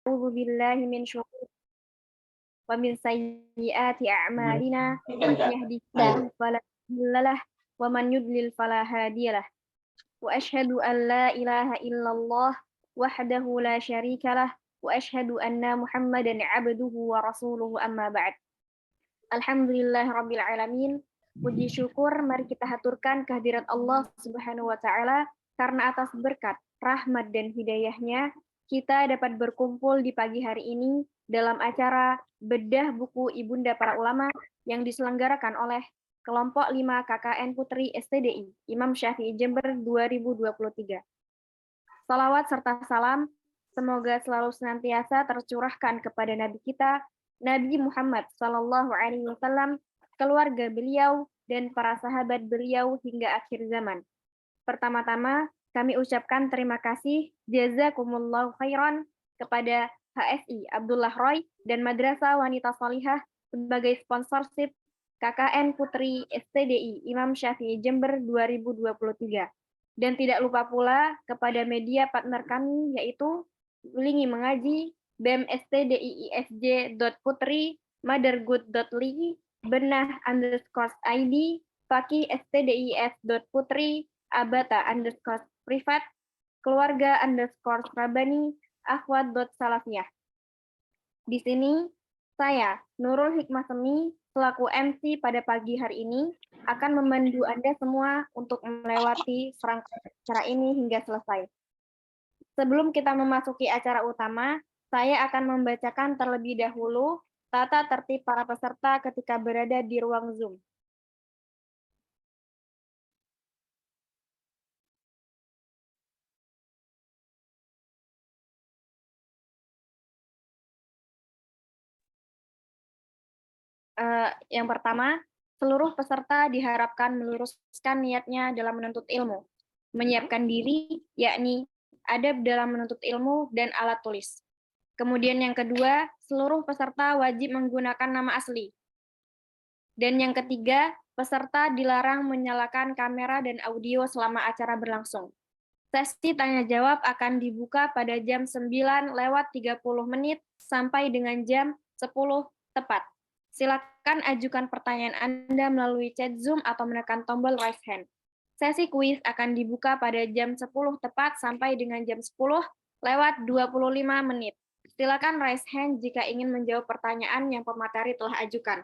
أعوذ بالله من شرور ومن سيئات أعمالنا من يهده الله فلا مضل له ومن يضلل فلا هادي له وأشهد أن لا إله إلا الله وحده لا شريك له وأشهد أن محمدا عبده ورسوله أما بعد. Alhamdulillah Rabbil Alamin. Puji syukur mari kita haturkan kehadirat Allah Subhanahu wa Ta'ala, karena atas berkat, rahmat, dan hidayahnya kita dapat berkumpul di pagi hari ini dalam acara bedah buku Ibunda Para Ulama yang diselenggarakan oleh kelompok 5 KKN Putri STDI Imam Syafi'i Jember 2023. Salawat serta salam semoga selalu senantiasa tercurahkan kepada Nabi kita Nabi Muhammad Sallallahu Alaihi Wasallam, keluarga beliau, dan para sahabat beliau hingga akhir zaman. Pertama-tama, kami ucapkan terima kasih jazakumullahu khairan kepada HSI Abdullah Roy dan Madrasah Wanita Shalihah sebagai sponsorship KKN Putri STDI Imam Syafi'i Jember 2023. Dan tidak lupa pula kepada media partner kami yaitu Lingi Mengaji, BEM STDIISJ.Putri, Mothergood.Li, Benah_ID, Paki STDIS.Putri, Abata_privat, Keluarga_Rabani, Akhwat.Salafiyah. Di sini, saya, Nurul Hikmah Semi, selaku MC pada pagi hari ini, akan memandu Anda semua untuk melewati serangkaian acara ini hingga selesai. Sebelum kita memasuki acara utama, saya akan membacakan terlebih dahulu tata tertib para peserta ketika berada di ruang Zoom. Yang pertama, seluruh peserta diharapkan meluruskan niatnya dalam menuntut ilmu, menyiapkan diri, yakni adab dalam menuntut ilmu dan alat tulis. Kemudian yang kedua, seluruh peserta wajib menggunakan nama asli. Dan yang ketiga, peserta dilarang menyalakan kamera dan audio selama acara berlangsung. Sesi tanya-jawab akan dibuka pada jam 9:30 sampai dengan jam 10 tepat. Silakan ajukan pertanyaan Anda melalui chat Zoom atau menekan tombol raise hand. Sesi kuis akan dibuka pada jam 10 tepat sampai dengan jam 10:25. Silakan raise hand jika ingin menjawab pertanyaan yang pemateri telah ajukan.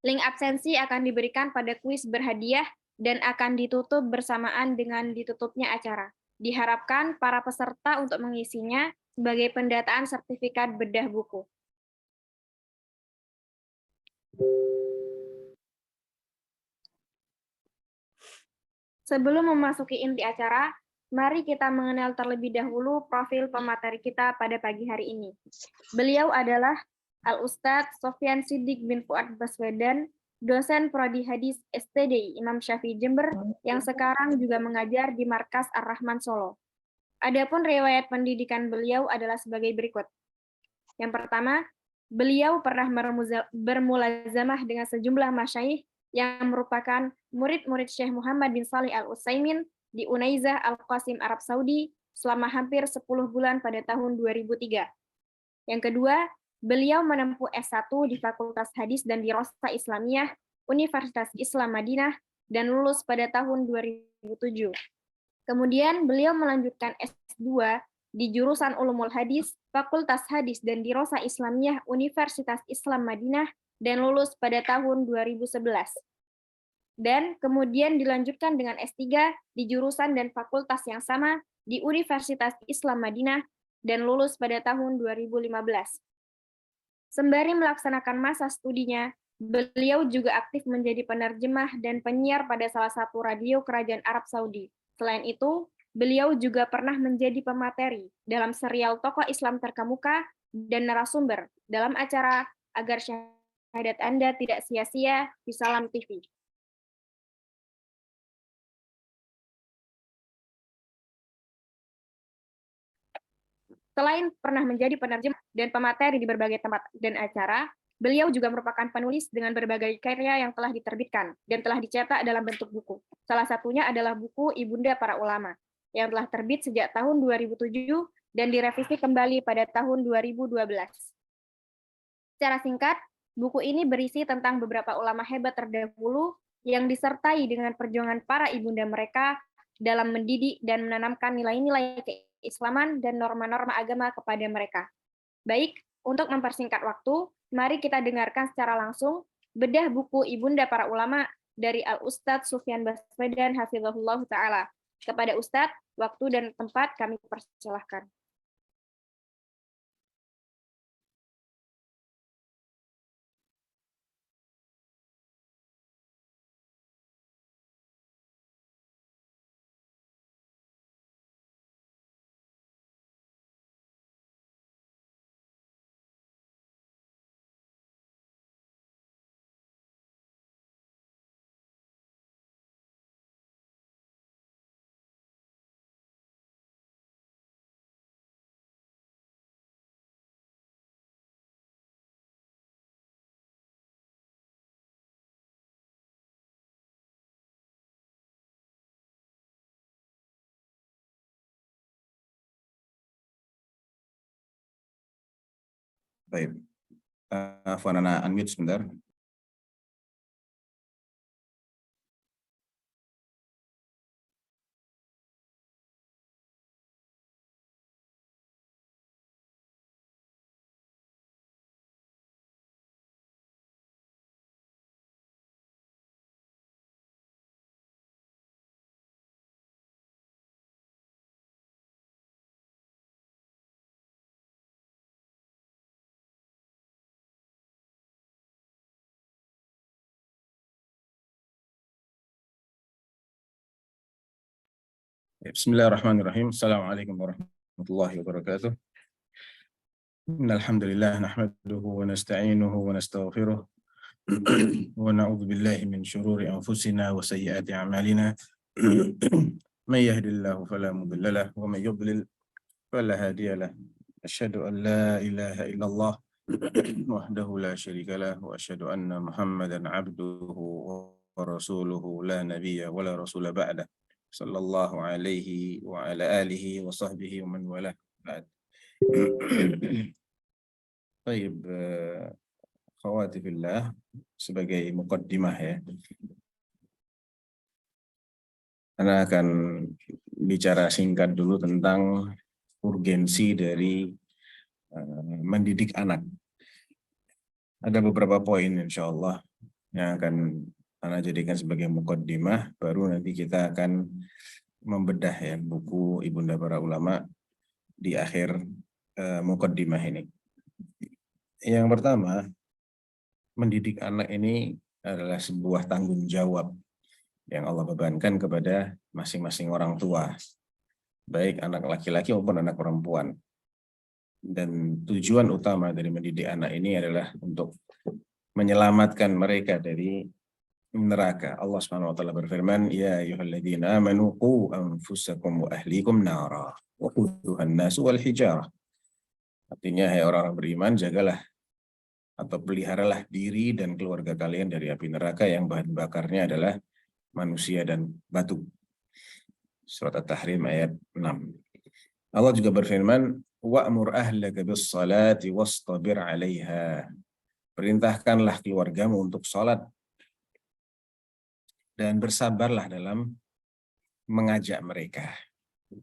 Link absensi akan diberikan pada kuis berhadiah dan akan ditutup bersamaan dengan ditutupnya acara. Diharapkan para peserta untuk mengisinya sebagai pendataan sertifikat bedah buku. Sebelum memasuki inti acara, mari kita mengenal terlebih dahulu profil pemateri kita pada pagi hari ini. Beliau adalah Al-Ustadz Sofyan Siddiq bin Fuad Baswedan, dosen Prodi Hadis STDI Imam Syafi'i Jember, yang sekarang juga mengajar di Markas Ar-Rahman Solo. Adapun riwayat pendidikan beliau adalah sebagai berikut. Yang pertama, beliau pernah bermulazamah dengan sejumlah masyayikh yang merupakan murid-murid Syekh Muhammad bin Shalih Al-Utsaimin di Unaizah Al-Qasim, Arab Saudi, selama hampir 10 bulan pada tahun 2003. Yang kedua, beliau menempuh S1 di Fakultas Hadis dan Dirosah Islamiyah, Universitas Islam Madinah, dan lulus pada tahun 2007. Kemudian beliau melanjutkan S2 di jurusan Ulumul Hadis, Fakultas Hadis dan Dirosah Islamiyah, Universitas Islam Madinah, dan lulus pada tahun 2011. Dan kemudian dilanjutkan dengan S3 di jurusan dan fakultas yang sama di Universitas Islam Madinah, dan lulus pada tahun 2015. Sembari melaksanakan masa studinya, beliau juga aktif menjadi penerjemah dan penyiar pada salah satu radio kerajaan Arab Saudi. Selain itu, beliau juga pernah menjadi pemateri dalam serial tokoh Islam terkemuka dan narasumber dalam acara Agar Syahadat Anda Tidak Sia-sia di Salam TV. Selain pernah menjadi penerjemah dan pemateri di berbagai tempat dan acara, beliau juga merupakan penulis dengan berbagai karya yang telah diterbitkan dan telah dicetak dalam bentuk buku. Salah satunya adalah buku Ibunda Para Ulama, yang telah terbit sejak tahun 2007 dan direvisi kembali pada tahun 2012. Secara singkat, buku ini berisi tentang beberapa ulama hebat terdahulu yang disertai dengan perjuangan para ibunda mereka dalam mendidik dan menanamkan nilai-nilai keislaman dan norma-norma agama kepada mereka. Baik, untuk mempersingkat waktu, mari kita dengarkan secara langsung bedah buku Ibunda Para Ulama dari Al-Ustadz Sufyan Baswedan Hafizahullah Ta'ala. Kepada Ustadz, waktu dan tempat kami persilahkan. Baik, Afwan, unmute sebentar. Bismillahirrahmanirrahim. Assalamualaikum warahmatullahi wabarakatuh. Innalhamdulillah nahmaduhu wa nasta'inuhu wa nastaghfiruh wa na'udzu billahi min syururi anfusina wa sayyiati a'malina. May yahdihillahu fala mudilla lahu wa may yudlil fala hadiya lahu. Asyhadu an la ilaha illallah wahdahu la syarika lahu wa asyhadu anna Muhammadan 'abduhu wa rasuluhu la nabiyya wa la rasula ba'da. Sallallahu alaihi wa ala alihi wa sahbihi wa man wala ba'd. Baik, khawati fillah, sebagai muqaddimah ya, Ana akan bicara singkat dulu tentang urgensi dari mendidik anak. Ada beberapa poin insya Allah yang akan Ana jadikan sebagai muqaddimah, baru nanti kita akan membedah ya buku Ibunda Para Ulama di akhir muqaddimah ini. Yang pertama, mendidik anak ini adalah sebuah tanggung jawab yang Allah bebankan kepada masing-masing orang tua, baik anak laki-laki maupun anak perempuan. Dan tujuan utama dari mendidik anak ini adalah untuk menyelamatkan mereka dari neraka. Allah Subhanahu wa taala berfirman, "Ya ayyuhalladzina amanu qu anfusakum wa ahlikum nara wa quduhan nasu wal hijarah." Artinya, hai orang-orang beriman, jagalah atau peliharalah diri dan keluarga kalian dari api neraka yang bahan bakarnya adalah manusia dan batu. Surat At-Tahrim ayat 6. Allah juga berfirman, "Wa'mur ahlaka bis-salati wastabir 'alaiha." Perintahkanlah keluargamu untuk salat dan bersabarlah dalam mengajak mereka.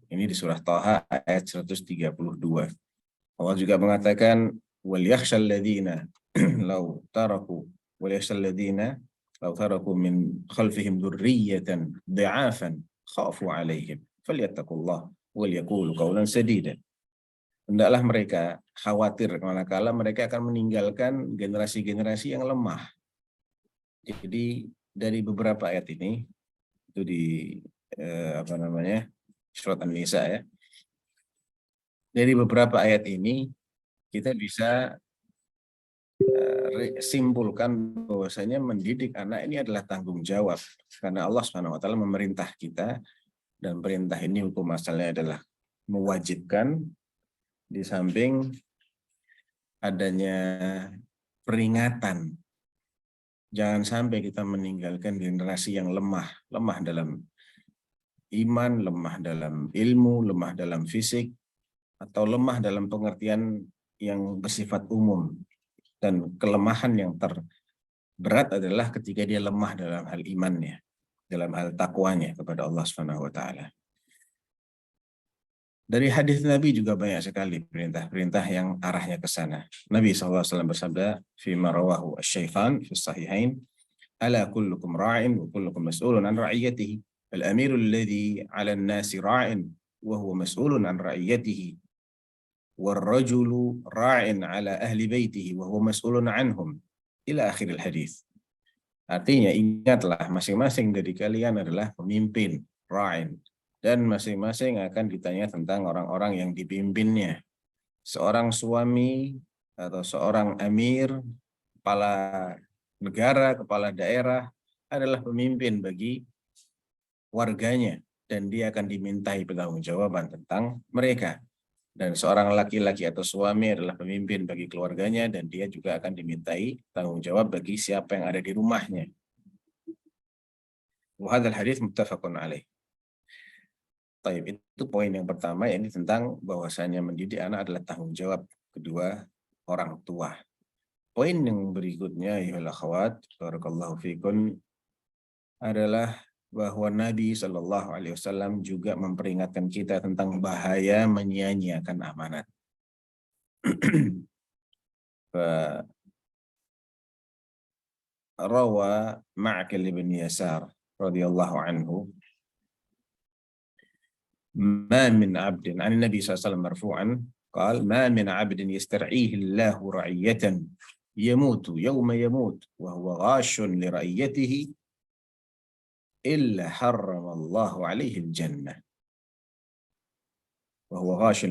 Ini di surah Thaha ayat 132. Allah juga mengatakan, wal yakhshal ladzina law taraku min khalfihim dzurriyyatan dha'afan khafu 'alaihim falyattaqullah wal yaqulu qawlan sadida. Hendaklah mereka khawatir manakala mereka akan meninggalkan generasi-generasi yang lemah. Jadi dari beberapa ayat ini, itu di surat An-Nisa ya. Dari beberapa ayat ini kita bisa simpulkan bahwasanya mendidik anak ini adalah tanggung jawab, karena Allah Subhanahu wa taala memerintah kita, dan perintah ini hukum asalnya adalah mewajibkan, di samping adanya peringatan. Jangan sampai kita meninggalkan generasi yang lemah dalam iman, lemah dalam ilmu, lemah dalam fisik, atau lemah dalam pengertian yang bersifat umum, dan kelemahan yang terberat adalah ketika dia lemah dalam hal imannya, dalam hal takwanya kepada Allah Subhanahu wa taala. Dari hadis Nabi juga banyak sekali perintah-perintah yang arahnya ke sana. Nabi SAW bersabda, "Fima rawahu asy-Syaikhan fi sahihain, ala kullukum ra'in wa kullukum mas'ulun an ra'iyatihi. Al-amiru alladhi 'ala an-nasi ra'in wa huwa mas'ulun an ra'iyatihi. Wal-rajulu ra'in 'ala ahli baitihi wa huwa mas'ulun 'anhum." Ila akhiril hadis. Artinya, ingatlah masing-masing dari kalian adalah pemimpin, ra'in, dan masing-masing akan ditanya tentang orang-orang yang dipimpinnya. Seorang suami atau seorang amir, kepala negara, kepala daerah adalah pemimpin bagi warganya, dan dia akan dimintai pertanggungjawaban tentang mereka. Dan seorang laki-laki atau suami adalah pemimpin bagi keluarganya, dan dia juga akan dimintai tanggung jawab bagi siapa yang ada di rumahnya. Wa hadzal hadits muttafaqun alaih. Baik, itu poin yang pertama, yakni tentang bahwasanya mendidik anak adalah tanggung jawab kedua orang tua. Poin yang berikutnya, ya akhwat, barakallahu fikum, adalah bahwa Nabi SAW juga memperingatkan kita tentang bahaya menyia-nyiakan amanat. Rawa Ma'qil bin Yasar radhiyallahu anhu, ما من عبد عن النبي صلى الله عليه وسلم مرفوعا قال ما من عبد يسترعيه الله رعية يموت يوم يموت وهو غاش لرعيته إلا حرم الله عليه الجنة وهو غاش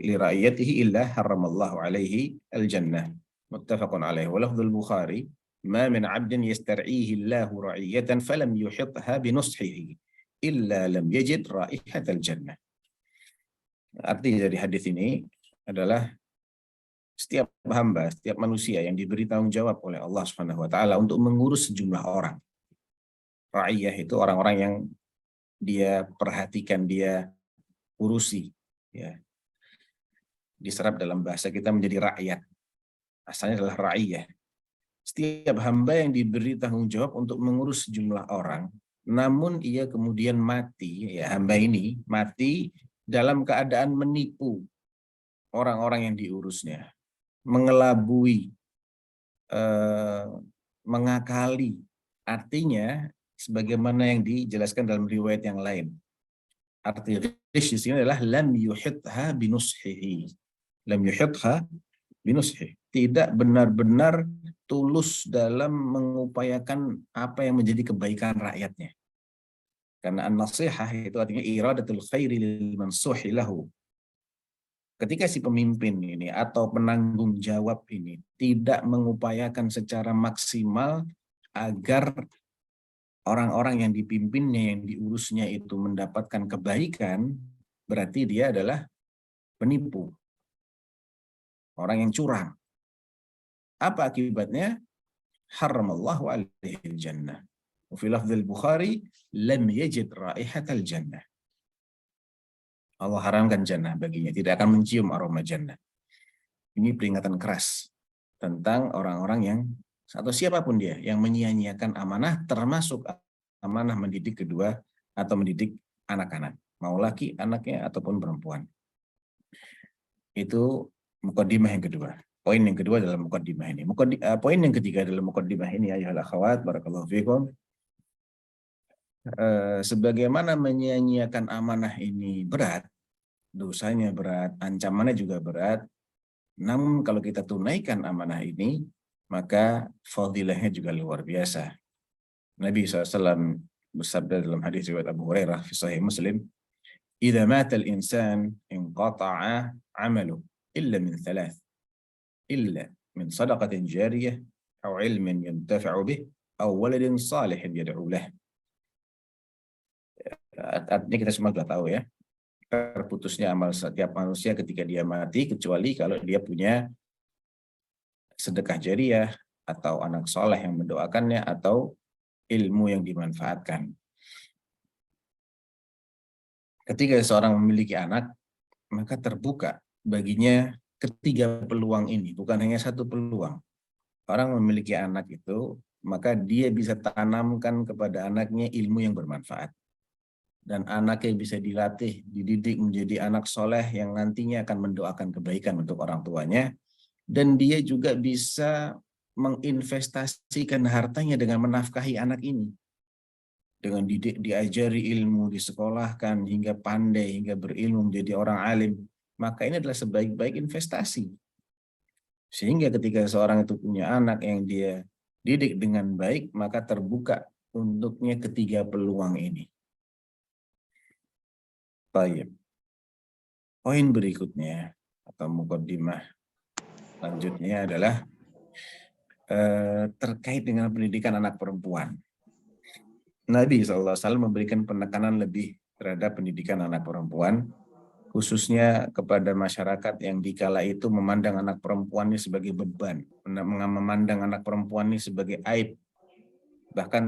لرعيته إلا حرم الله عليه الجنة متفق عليه. ولفظ البخاري ما من عبد يسترعيه الله رعية فلم يحطها بنصحه illa lam yajid raihatal jannah. Arti dari hadis ini adalah setiap hamba, setiap manusia yang diberi tanggung jawab oleh Allah Subhanahu wa taala untuk mengurus sejumlah orang. Ra'iyah itu orang-orang yang dia perhatikan, dia urusi, ya. Diserap dalam bahasa kita menjadi rakyat. Asalnya adalah ra'iyah. Setiap hamba yang diberi tanggung jawab untuk mengurus sejumlah orang, namun ia kemudian mati, ya, hamba ini mati dalam keadaan menipu orang-orang yang diurusnya, mengelabui, mengakali. Artinya, sebagaimana yang dijelaskan dalam riwayat yang lain, arti ghish di sini adalah lam yuhitha binushihi, lam yuhitha binushihi, tidak benar-benar tulus dalam mengupayakan apa yang menjadi kebaikan rakyatnya. Karena an-nasihah itu artinya iradatul khairi lil mansuhi lahu. Ketika si pemimpin ini atau penanggung jawab ini tidak mengupayakan secara maksimal agar orang-orang yang dipimpinnya, yang diurusnya itu mendapatkan kebaikan, berarti dia adalah penipu, orang yang curang. Apa akibatnya? Haramallahu alaihi jannah. Wa fi lafdzil Bukhari lam yajid raihatal jannah. Allah haramkan jannah baginya, tidak akan mencium aroma jannah. Ini peringatan keras tentang orang-orang yang atau siapapun dia yang menyia-nyiakan amanah, termasuk amanah mendidik kedua atau mendidik anak-anak, mau laki anaknya ataupun perempuan. Itu muqaddimah yang kedua. Poin yang kedua dalam muqaddimah ini. Poin yang ketiga dalam muqaddimah ini, ayuhal akhwat, barakallahu fikum. Sebagaimana menyia-nyiakan amanah ini berat, dosanya berat, ancamannya juga berat. Namun kalau kita tunaikan amanah ini, maka fadilahnya juga luar biasa. Nabi SAW bersabda dalam hadis riwayat Abu Hurairah fi Sahih Muslim, "Idza mata al-insan inqata'a 'amaluhu illa min thalath, illa min shadaqatin jariyah aw 'ilmin yantafa'u bih aw waladin salihin yad'u lah." Artinya kita semua sudah tahu, ya, terputusnya amal setiap manusia ketika dia mati, kecuali kalau dia punya sedekah jariyah atau anak soleh yang mendoakannya atau ilmu yang dimanfaatkan. Ketika seorang memiliki anak, maka terbuka baginya ketiga peluang ini, bukan hanya satu peluang. Orang memiliki anak itu, maka dia bisa tanamkan kepada anaknya ilmu yang bermanfaat. Dan anaknya bisa dilatih, dididik menjadi anak soleh yang nantinya akan mendoakan kebaikan untuk orang tuanya. Dan dia juga bisa menginvestasikan hartanya dengan menafkahi anak ini. Dengan diajari ilmu, disekolahkan, hingga pandai, hingga berilmu menjadi orang alim. Maka ini adalah sebaik-baik investasi. Sehingga ketika seorang itu punya anak yang dia didik dengan baik, maka terbuka untuknya ketiga peluang ini. Baik. Poin berikutnya atau mukaddimah lanjutnya adalah terkait dengan pendidikan anak perempuan. Nabi SAW memberikan penekanan lebih terhadap pendidikan anak perempuan, khususnya kepada masyarakat yang dikala itu memandang anak perempuan ini sebagai beban, memandang anak perempuan ini sebagai aib. Bahkan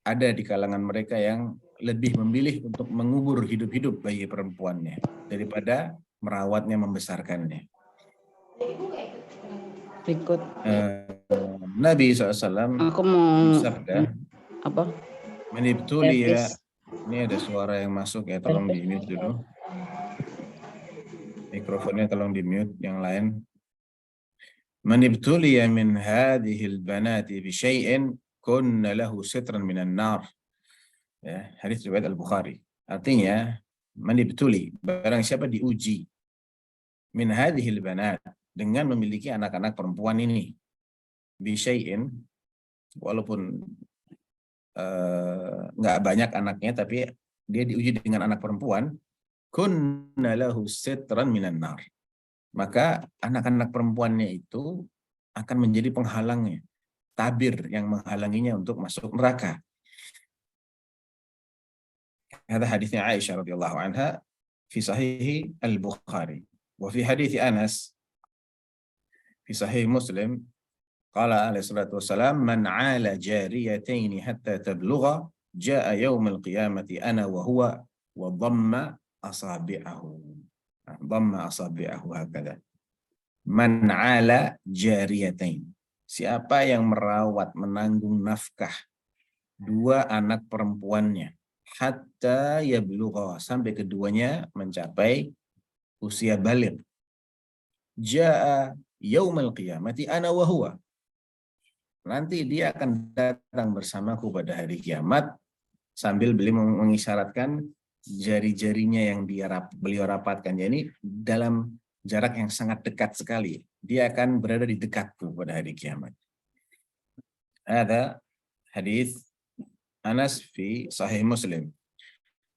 ada di kalangan mereka yang lebih memilih untuk mengubur hidup-hidup bayi perempuannya daripada merawatnya, membesarkannya. Berikut. Nabi SAW Aku mau bersabda, apa? Manibtuli ya. Ini ada suara yang masuk ya, tolong di-mute dulu. Mikrofonnya tolong di-mute yang lain. Manibtuli ya min hadhil banati bi syai'in kunna lahu sitran minan nar. Ya, hadis riwayat Al-Bukhari. Artinya, manibtuli, barang siapa diuji min hadhil banat, dengan memiliki anak-anak perempuan ini, bi syai'in, walaupun nggak banyak anaknya, tapi dia diuji dengan anak perempuan, kunna lahu sitran minan nar. Maka anak-anak perempuannya itu akan menjadi penghalangnya, tabir yang menghalanginya untuk masuk neraka. Ada hadisnya Aisyah radhiyallahu anha fi sahih Al-Bukhari. Wa fi hadis Anas fi sahih Muslim qala alaihi salatu wassalam man 'ala jariyatain hatta tablugha jaa yaumil qiyamati ana wa huwa wa dhamma asabi'ahu. Dhamma asabi'ahu hakadha. Man 'ala jariyatain. Siapa yang merawat, menanggung nafkah dua anak perempuannya hatta yablugha, sampai keduanya mencapai usia baligh. Jaa yaumal qiyamati ana wa huwa. Nanti dia akan datang bersamaku pada hari kiamat, sambil beliau mengisyaratkan jari-jarinya yang beliau rapatkan. Jadi dalam jarak yang sangat dekat sekali, dia akan berada di dekatku pada hari kiamat. Ada hadis Anas fi sahih Muslim.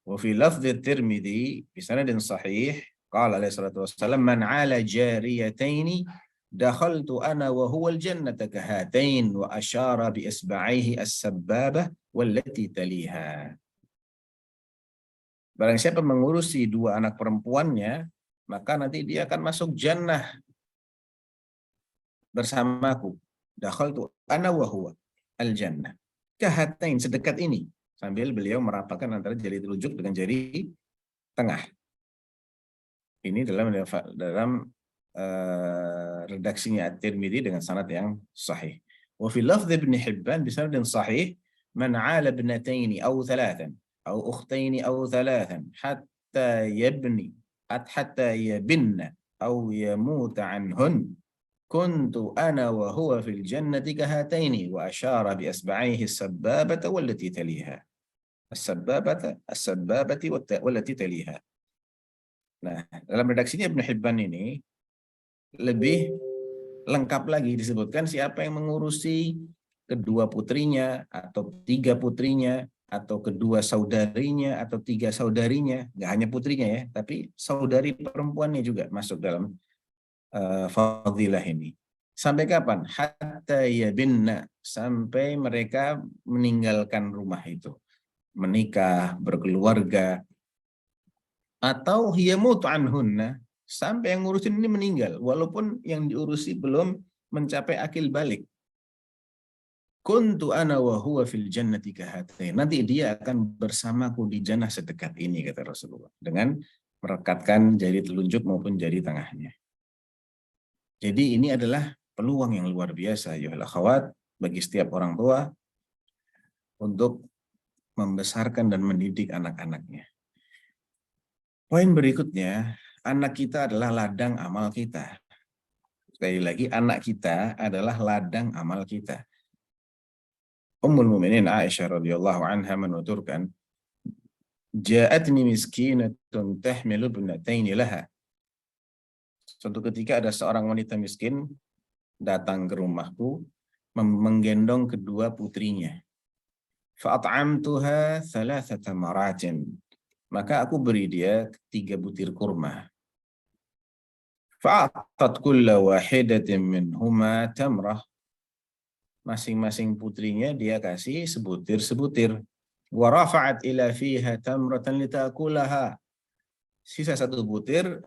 Wa fi lafdh Tirmidzi bi sanadin sahih qala alaihi salatu wassalam man 'ala jariyataini dakhaltu ana wa huwa al-jannata kahatain wa asyara bi isba'ihi as-sabbabah wallati taliha. Barang siapa mengurusi dua anak perempuannya, maka nanti dia akan masuk jannah bersamaku. Dakhaltu ana wa huwa al-jannah kahatain, sedekat ini, sambil beliau merapatkan antara jari telunjuk dengan jari tengah. Ini dalam redaksinya At-Tirmidzi dengan sanad yang sahih. Wa fi lafdh Ibn Hibban bi sanadin sahih man 'ala ibnatayn aw thalathan aw ukhtayn aw thalathan hatta yabinna aw yamut 'anhun kuntu ana wa huwa fil jannati kahataini wa asyara bi asba'ihi as-sabbabata wallati taliha. As-sabbabati wallati taliha. Nah, dalam redaksinya Ibn Hibban ini lebih lengkap lagi disebutkan siapa yang mengurusi kedua putrinya atau tiga putrinya atau kedua saudarinya atau tiga saudarinya, nggak hanya putrinya ya, tapi saudari perempuannya juga masuk dalam fadilah ini. Sampai kapan? Hatta yabinna, sampai mereka meninggalkan rumah itu, menikah, berkeluarga, atau yamut anhunna, sampai yang ngurusin ini meninggal walaupun yang diurusi belum mencapai akil balik. Kuntu ana wa huwa fil jannati kahatain. Nanti dia akan bersamaku di jannah sedekat ini, kata Rasulullah, dengan merekatkan jari telunjuk maupun jari tengahnya. Jadi ini adalah peluang yang luar biasa ya akhwat bagi setiap orang tua untuk membesarkan dan mendidik anak-anaknya. Poin berikutnya, anak kita adalah ladang amal kita. Sekali lagi, anak kita adalah ladang amal kita. Ummul Mukminin Aisyah radhiyallahu anha menuturkan, "Ja'atni miskinatun tahmilu ibnataini laha." Suatu ketika ada seorang wanita miskin datang ke rumahku menggendong kedua putrinya. Fa'at'amtuha thalathata maratin. Maka aku beri dia 3 butir kurma. Fa'atat kulla wahidatin minhuma tamrah. Masing-masing putrinya dia kasih sebutir-sebutir. Wa rafa'at ila fiha tamratan litakulaha. Sisa 1 butir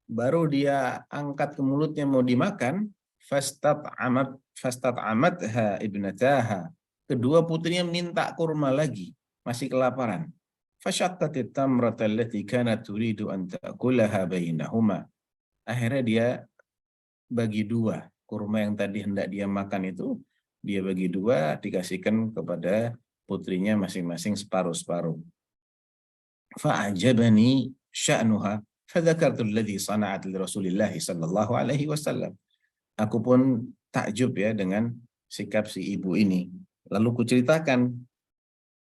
baru dia angkat ke mulutnya mau dimakan. Fastat'amatha ibnataha. Kedua putrinya minta kurma lagi, masih kelaparan. Fashaqqatit tamrata allati kanat turidu an ta'kulaha bainahuma. Akhirnya dia bagi 2 kurma yang tadi hendak dia makan itu, dia bagi 2 dikasihkan kepada putrinya masing-masing separuh-separuh. Fa'ajabani sya'nuha fadzakartu alladhi sana'at li Rasulillah sallallahu alaihi wasallam. Aku pun takjub ya dengan sikap si ibu ini. Lalu kuceritakan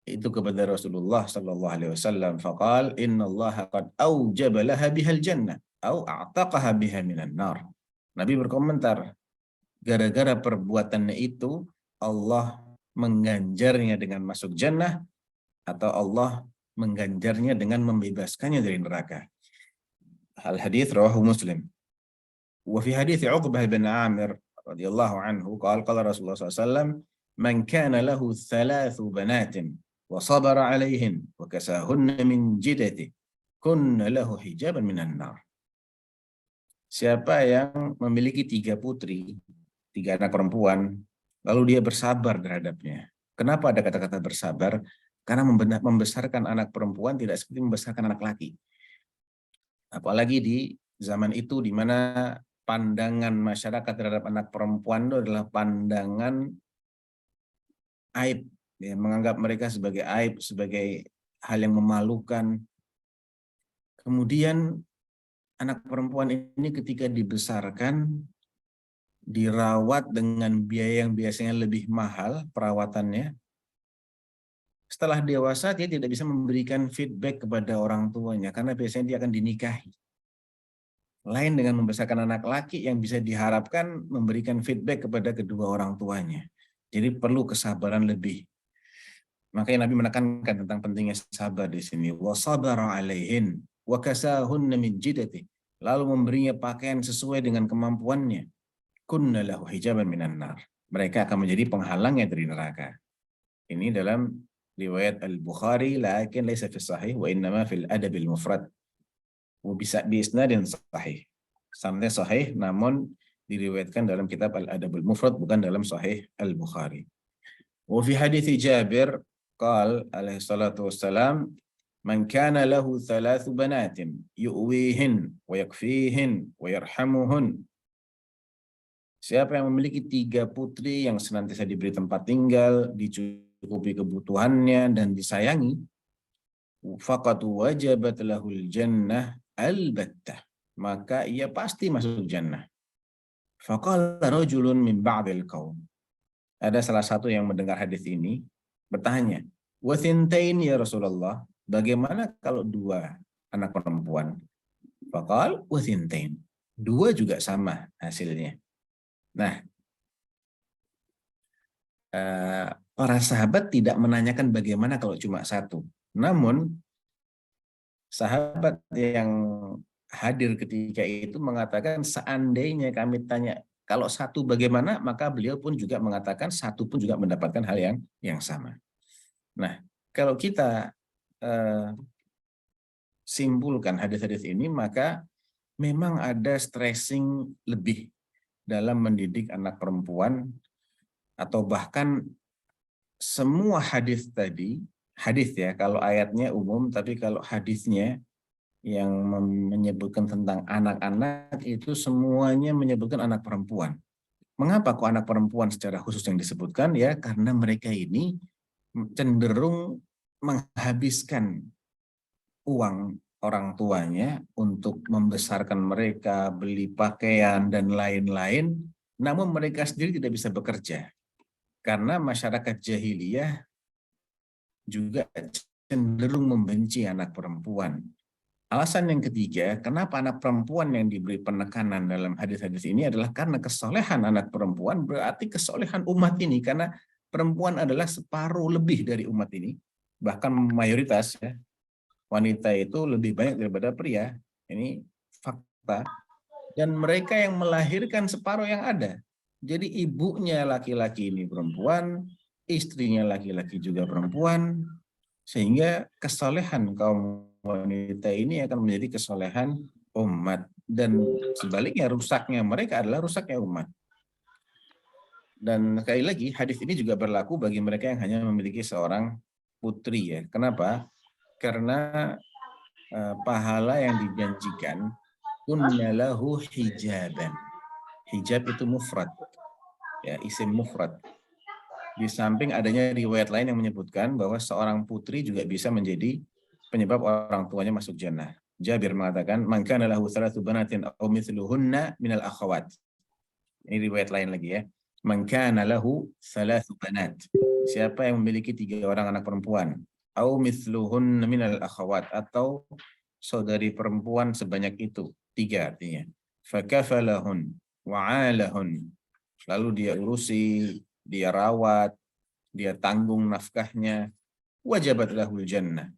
itu kepada Rasulullah sallallahu alaihi wasallam. Faqal innallaha qad aujaba laha bihal jannah au a'taqaha biha minan nar. Nabi berkomentar, gara-gara perbuatannya itu Allah mengganjarnya dengan masuk jannah atau Allah mengganjarnya dengan membebaskannya dari neraka. Al-hadits rawahu Muslim. Wa fi hadits Uqbah bin Amir radhiyallahu anhu qala Rasulullah SAW, man kana lahu 3 banatin wa sabara 'alayhin wa kasahunna min jidati kunna lahu hijaban minan nar. Siapa yang memiliki 3 putri, 3 anak perempuan, lalu dia bersabar terhadapnya. Kenapa ada kata-kata bersabar? Karena membesarkan anak perempuan tidak seperti membesarkan anak laki. Apalagi di zaman itu di mana pandangan masyarakat terhadap anak perempuan itu adalah pandangan aib, ya, menganggap mereka sebagai aib, sebagai hal yang memalukan. Kemudian anak perempuan ini ketika dibesarkan, dirawat dengan biaya yang biasanya lebih mahal perawatannya, setelah dewasa dia tidak bisa memberikan feedback kepada orang tuanya karena biasanya dia akan dinikahi. Lain dengan membesarkan anak laki yang bisa diharapkan memberikan feedback kepada kedua orang tuanya. Jadi perlu kesabaran lebih. Makanya Nabi menekankan tentang pentingnya sabar di sini. Wa sabara 'alaihin wa kasahunna min jidati. Lalu memberinya pakaian sesuai dengan kemampuannya. Kunna lahu hijaban minan nar. Mereka akan menjadi penghalangnya dari neraka. Ini dalam riwayat Al-Bukhari, lakin laisa fi sahih wa innama fil adabil mufrad. Bisa biisnadin sahih. Sanadnya sahih namun diriwayatkan dalam kitab Al-Adabul Mufrad bukan dalam sahih Al-Bukhari. Wa fi hadits Jabir qala alaihi salatu wassalam, man kana lahu 3 banatin yu'wihin wa yakfihin wa yarhamuhun. Siapa yang memiliki 3 putri yang senantiasa diberi tempat tinggal, dicukupi kebutuhannya dan disayangi, faqad wajabat lahul jannah albattah, maka ia pasti masuk jannah. Faqala rajulun min ba'dil qaum. Ada salah satu yang mendengar hadis ini bertanya, "Wa thintain ya Rasulullah, bagaimana kalau 2 anak perempuan?" Faqal wa thintain. 2 juga sama hasilnya. Nah, para sahabat tidak menanyakan bagaimana kalau cuma 1. Namun sahabat yang hadir ketika itu mengatakan seandainya kami tanya kalau 1 bagaimana, maka beliau pun juga mengatakan 1 pun juga mendapatkan hal yang sama. Nah, kalau kita simpulkan hadis-hadis ini, maka memang ada stressing lebih dalam mendidik anak perempuan, atau bahkan semua hadis tadi, hadis ya, kalau ayatnya umum, tapi kalau hadisnya yang menyebutkan tentang anak-anak itu semuanya menyebutkan anak perempuan. Mengapa kok anak perempuan secara khusus yang disebutkan? Ya karena mereka ini cenderung menghabiskan uang orang tuanya untuk membesarkan mereka, beli pakaian dan lain-lain, namun mereka sendiri tidak bisa bekerja. Karena masyarakat jahiliyah juga cenderung membenci anak perempuan. Alasan yang ketiga, kenapa anak perempuan yang diberi penekanan dalam hadis-hadis ini adalah karena kesolehan anak perempuan berarti kesolehan umat ini, karena perempuan adalah separuh lebih dari umat ini, bahkan mayoritas ya, wanita itu lebih banyak daripada pria. Ini fakta. Dan mereka yang melahirkan separuh yang ada. Jadi ibunya laki-laki ini perempuan, istrinya laki-laki juga perempuan, sehingga kesolehan kaum wanita ini akan menjadi kesolehan umat. Dan sebaliknya rusaknya mereka adalah rusaknya umat. Dan sekali lagi hadis ini juga berlaku bagi mereka yang hanya memiliki seorang putri ya. Kenapa? Karena pahala yang dijanjikan kunna lahu hijaban. Hijab itu mufrad. Ya, isim mufrad. Di samping adanya riwayat lain yang menyebutkan bahwa seorang putri juga bisa menjadi penyebab orang tuanya masuk jannah. Jabir mengatakan, "Man kana lahu thalathu banatin aw mithluhunna minal akhawat." Ini riwayat lain lagi ya. "Man kana lahu thalathu banat." Siapa yang memiliki 3 orang anak perempuan, aw mithluhunna minal akhawat, atau saudari perempuan sebanyak itu, 3 artinya. Fakafalahun wa'alahun. Lalu dia urusi, dia rawat, dia tanggung nafkahnya, wajabat lahul jannah.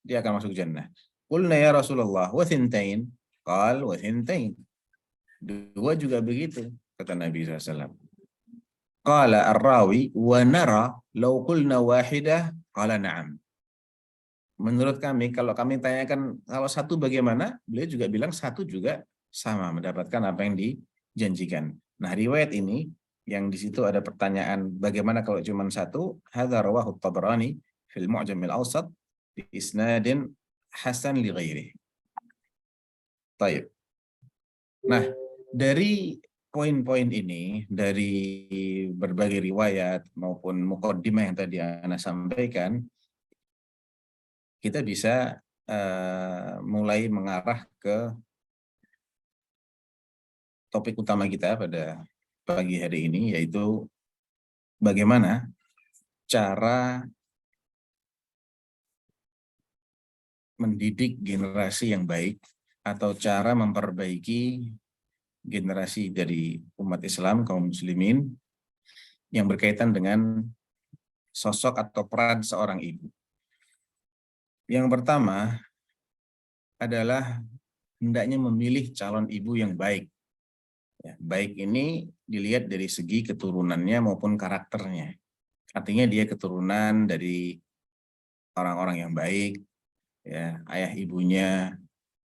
Dia akan masuk jannah. Qulna ya Rasulullah, wa thintain? Qal wa thintain. 2 juga begitu, kata Nabi SAW. Qala ar-rawi, wa nara law qulna wahidah, qala na'am. Menurut kami, kalau kami tanyakan kalau 1 bagaimana, beliau juga bilang 1 juga sama, mendapatkan apa yang dijanjikan. Nah, riwayat ini yang di situ ada pertanyaan bagaimana kalau cuma 1, hadza rawahu Tabrani fil Mu'jam al-Awsat bi isnadin hasan li ghairihi. Baik. Nah, dari poin-poin ini, dari berbagai riwayat maupun muqaddimah yang tadi Ana sampaikan, kita bisa mulai mengarah ke topik utama kita pada pagi hari ini, yaitu bagaimana cara mendidik generasi yang baik atau cara memperbaiki generasi dari umat Islam, kaum muslimin, yang berkaitan dengan sosok atau peran seorang ibu. Yang pertama adalah hendaknya memilih calon ibu yang baik. Ya, baik ini dilihat dari segi keturunannya maupun karakternya. Artinya dia keturunan dari orang-orang yang baik, ya, ayah ibunya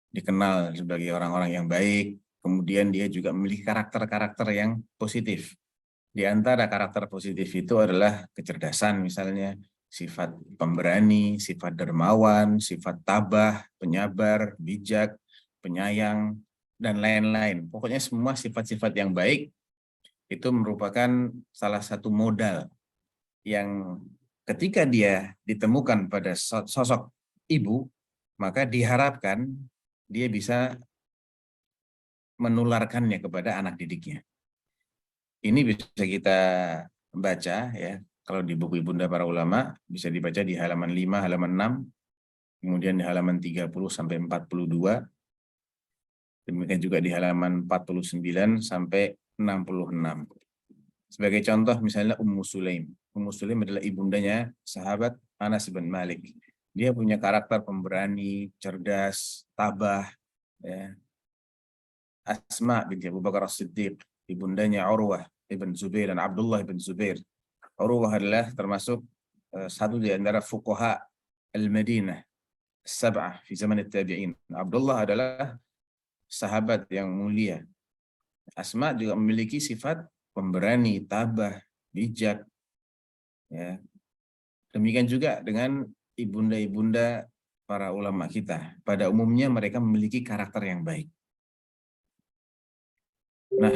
dikenal sebagai orang-orang yang baik, kemudian dia juga memiliki karakter-karakter yang positif. Di antara karakter positif itu adalah kecerdasan misalnya, sifat pemberani, sifat dermawan, sifat tabah, penyabar, bijak, penyayang, dan lain-lain. Pokoknya semua sifat-sifat yang baik itu merupakan salah satu modal yang ketika dia ditemukan pada sosok ibu, maka diharapkan dia bisa menularkannya kepada anak didiknya. Ini bisa kita baca ya, kalau di buku Ibunda Para Ulama bisa dibaca di halaman 5, halaman 6, kemudian di halaman 30 sampai 42, demikian juga di halaman 49 sampai 66. Sebagai contoh misalnya Ummu Sulaim. Ummu Sulaim adalah ibundanya sahabat Anas bin Malik. Dia punya karakter pemberani, cerdas, tabah. Ya. Asma binti Abu Bakar As-Siddiq, ibundanya Urwah ibn Zubair dan Abdullah ibn Zubair. Urwah adalah termasuk satu di antara fuqaha al-Madinah as-sab'ah fi zaman at-tabi'in. Abdullah adalah sahabat yang mulia. Asma juga memiliki sifat pemberani, tabah, bijak. Ya. Demikian juga dengan ibunda-ibunda para ulama kita, pada umumnya mereka memiliki karakter yang baik. Nah,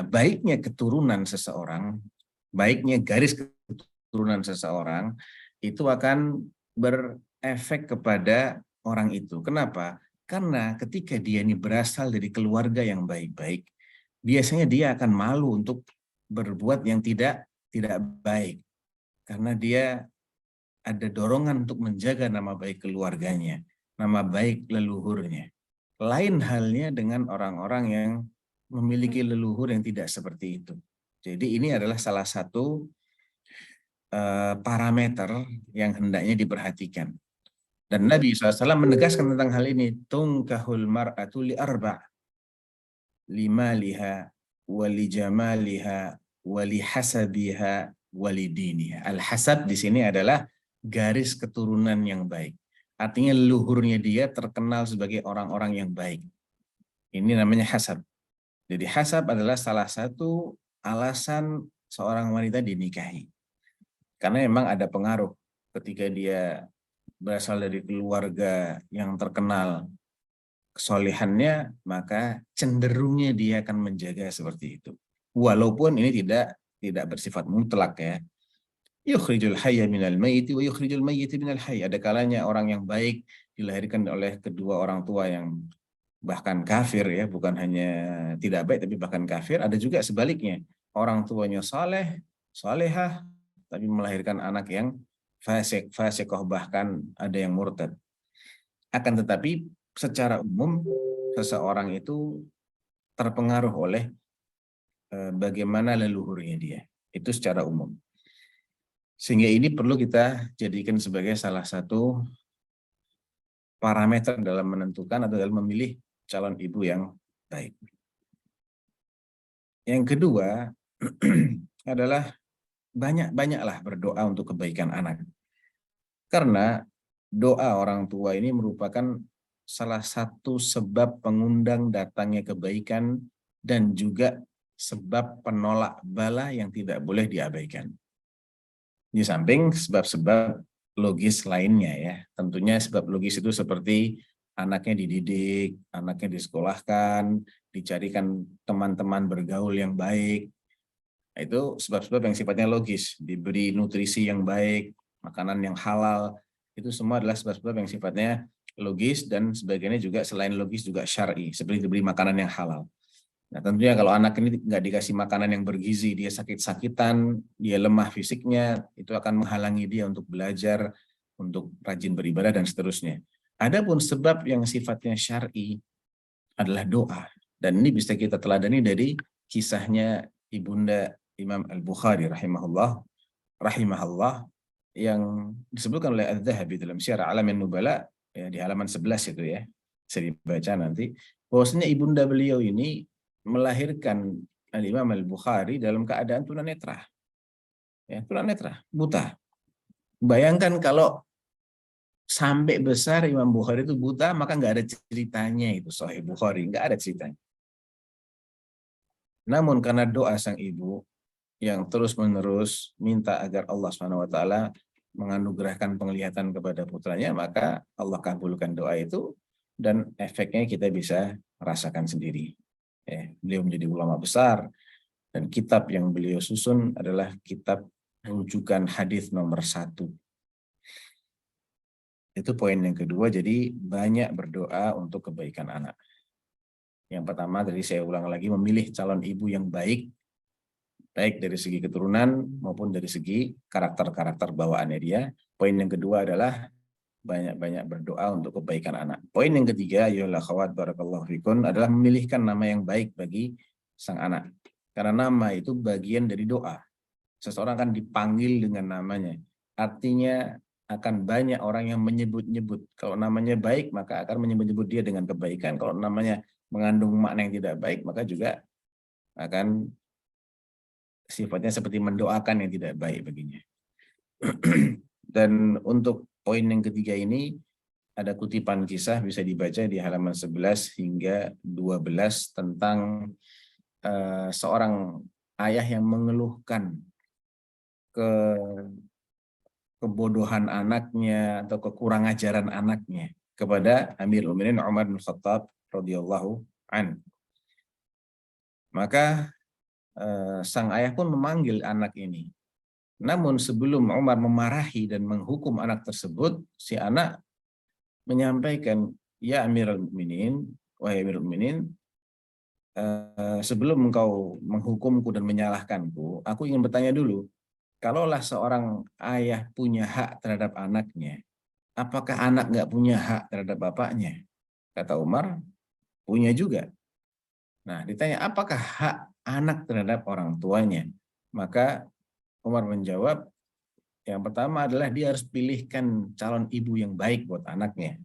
baiknya keturunan seseorang, baiknya garis keturunan seseorang, itu akan berefek kepada orang itu. Kenapa? Karena ketika dia ini berasal dari keluarga yang baik-baik, biasanya dia akan malu untuk berbuat yang tidak baik. Karena dia ada dorongan untuk menjaga nama baik keluarganya, nama baik leluhurnya. Lain halnya dengan orang-orang yang memiliki leluhur yang tidak seperti itu. Jadi ini adalah salah satu parameter yang hendaknya diperhatikan. Dan Nabi SAW menegaskan tentang hal ini, tungkahul mar'atu li arba' limaliha wali jamaliha wali hasabiha wali diniha. Al-hasab di sini adalah garis keturunan yang baik. Artinya leluhurnya dia terkenal sebagai orang-orang yang baik. Ini namanya hasab. Jadi hasab adalah salah satu alasan seorang wanita dinikahi. Karena memang ada pengaruh ketika dia berasal dari keluarga yang terkenal kesolehannya, maka cenderungnya dia akan menjaga seperti itu. Walaupun ini tidak bersifat mutlak ya. Yukhrijul hayya minal mayyiti wa yukhrijul mayyita minal hayy. Ada kalanya orang yang baik dilahirkan oleh kedua orang tua yang bahkan kafir ya, bukan hanya tidak baik tapi bahkan kafir. Ada juga sebaliknya, orang tuanya saleh, salehah, tapi melahirkan anak yang fasik, fasikoh, bahkan ada yang murtad. Akan tetapi secara umum seseorang itu terpengaruh oleh bagaimana leluhurnya dia. Itu secara umum. Sehingga ini perlu kita jadikan sebagai salah satu parameter dalam menentukan atau dalam memilih calon ibu yang baik. Yang kedua adalah banyak-banyaklah berdoa untuk kebaikan anak. Karena doa orang tua ini merupakan salah satu sebab pengundang datangnya kebaikan dan juga sebab penolak bala yang tidak boleh diabaikan. Di samping sebab-sebab logis lainnya ya. Tentunya sebab logis itu seperti anaknya dididik, anaknya disekolahkan, dicarikan teman-teman bergaul yang baik. Itu sebab-sebab yang sifatnya logis, diberi nutrisi yang baik, makanan yang halal, itu semua adalah sebab-sebab yang sifatnya logis dan sebagainya juga selain logis juga syar'i, seperti diberi makanan yang halal. Nah tentunya kalau anak ini nggak dikasih makanan yang bergizi, dia sakit-sakitan, dia lemah fisiknya, itu akan menghalangi dia untuk belajar, untuk rajin beribadah dan seterusnya. Adapun sebab yang sifatnya syar'i adalah doa. Dan ini bisa kita teladani dari kisahnya Ibunda Imam Al-Bukhari rahimahullah yang disebutkan oleh Adz-Dzahabi dalam Syiar A'lamin Nubala ya, di halaman 11 itu ya. Bisa dibaca nanti. Bahwasanya ibunda beliau ini melahirkan Al-Imam Al-Bukhari dalam keadaan tunanetra. Ya, tunanetra, buta. Bayangkan kalau sampai besar Imam Bukhari itu buta, maka nggak ada ceritanya itu Sahih Bukhari, nggak ada ceritanya. Namun karena doa sang ibu yang terus-menerus minta agar Allah SWT menganugerahkan penglihatan kepada putranya, maka Allah kabulkan doa itu dan efeknya kita bisa rasakan sendiri. Beliau menjadi ulama besar dan kitab yang beliau susun adalah kitab rujukan hadis nomor 1. Itu poin yang kedua, jadi banyak berdoa untuk kebaikan anak. Yang pertama, tadi saya ulang lagi, memilih calon ibu yang baik dari segi keturunan maupun dari segi karakter-karakter bawaannya dia. Poin yang kedua adalah banyak-banyak berdoa untuk kebaikan anak. Poin yang ketiga, ayolah khawat barakallahu fikun, adalah memilihkan nama yang baik bagi sang anak. Karena nama itu bagian dari doa. Seseorang akan dipanggil dengan namanya. Artinya akan banyak orang yang menyebut-nyebut. Kalau namanya baik, maka akan menyebut-nyebut dia dengan kebaikan. Kalau namanya mengandung makna yang tidak baik, maka juga akan sifatnya seperti mendoakan yang tidak baik baginya. Dan untuk poin yang ketiga ini, ada kutipan kisah bisa dibaca di halaman 11 hingga 12 tentang seorang ayah yang mengeluhkan kebodohan anaknya atau kekurang ajaran anaknya kepada Amirul Mukminin Umar bin Khattab radhiyallahu an. Maka sang ayah pun memanggil anak ini. Namun sebelum Umar memarahi dan menghukum anak tersebut, si anak menyampaikan, "Ya Amirul Mukminin, wahai Amirul Mukminin, sebelum engkau menghukumku dan menyalahkanku, aku ingin bertanya dulu, kalaulah seorang ayah punya hak terhadap anaknya, apakah anak nggak punya hak terhadap bapaknya?" Kata Umar, punya juga. Nah, ditanya, apakah hak anak terhadap orang tuanya? Maka Umar menjawab, yang pertama adalah dia harus pilihkan calon ibu yang baik buat anaknya.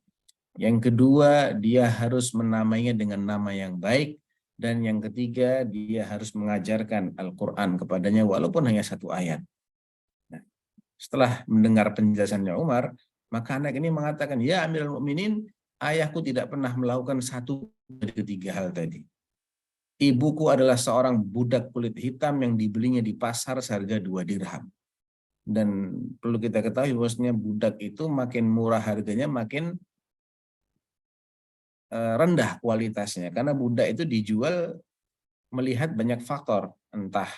Yang kedua, dia harus menamainya dengan nama yang baik. Dan yang ketiga, dia harus mengajarkan Al-Quran kepadanya walaupun hanya satu ayat. Nah, setelah mendengar penjelasannya Umar, maka anak ini mengatakan, "Ya Amirul Mukminin, ayahku tidak pernah melakukan satu dari ketiga hal tadi. Ibuku adalah seorang budak kulit hitam yang dibelinya di pasar seharga 2 dirham. Dan perlu kita ketahui bahwasanya budak itu makin murah harganya, makin rendah kualitasnya. Karena budak itu dijual melihat banyak faktor. Entah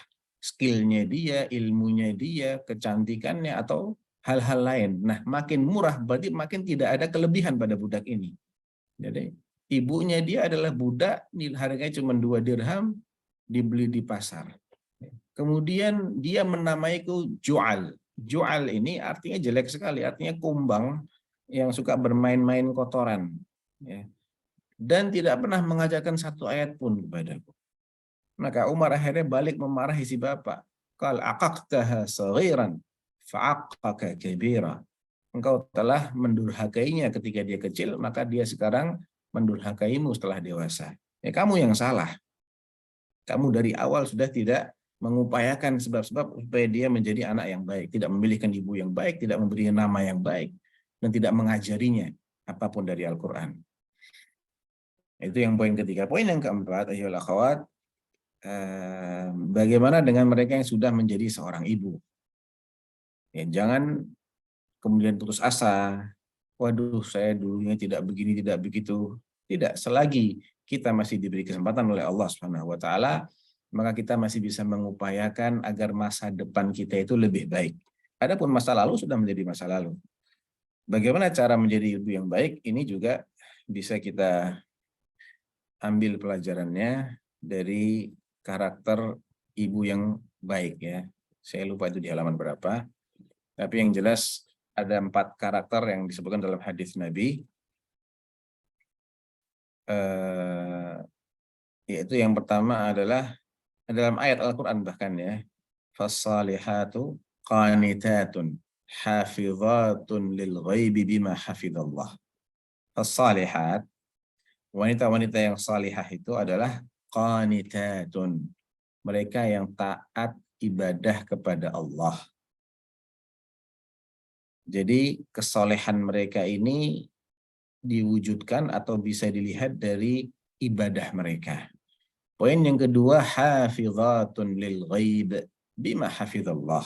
skillnya dia, ilmunya dia, kecantikannya, atau hal-hal lain. Nah, makin murah berarti makin tidak ada kelebihan pada budak ini. Jadi ibunya dia adalah budak, harganya cuma 2 dirham, dibeli di pasar. Kemudian dia menamaiku Ju'al. Ju'al ini artinya jelek sekali, artinya kumbang yang suka bermain-main kotoran. Ya. Dan tidak pernah mengajarkan satu ayat pun kepadaku. Maka Umar akhirnya balik memarahi si bapak. Qal aqaqtaha saghiran fa'aqqaka kabira. Engkau telah mendurhakainya ketika dia kecil, maka dia sekarang mendurhakaimu setelah dewasa. Ya, kamu yang salah. Kamu dari awal sudah tidak mengupayakan sebab-sebab supaya dia menjadi anak yang baik, tidak memilihkan ibu yang baik, tidak memberinya nama yang baik, dan tidak mengajarinya apapun dari Al-Quran. Itu yang poin ketiga. Poin yang keempat, ayyuhal akhwat, bagaimana dengan mereka yang sudah menjadi seorang ibu? Ya, jangan kemudian putus asa. Waduh, saya dulunya tidak begini, tidak begitu. Tidak, selagi kita masih diberi kesempatan oleh Allah Subhanahu wa taala, maka kita masih bisa mengupayakan agar masa depan kita itu lebih baik. Adapun masa lalu sudah menjadi masa lalu. Bagaimana cara menjadi ibu yang baik? Ini juga bisa kita ambil pelajarannya dari karakter ibu yang baik ya. Saya lupa itu di halaman berapa. Tapi yang jelas ada 4 karakter yang disebutkan dalam hadis Nabi. Yaitu yang pertama adalah dalam ayat Al-Quran bahkan ya. Fassalihatu qanitatun hafizatun lil ghaibi bima hafidhallah. Fassalihat, wanita-wanita yang salihah itu adalah qanitatun. Mereka yang taat ibadah kepada Allah. Jadi kesolehan mereka ini diwujudkan atau bisa dilihat dari ibadah mereka. Poin yang kedua, hafizatun lil ghaib bima hafizallah.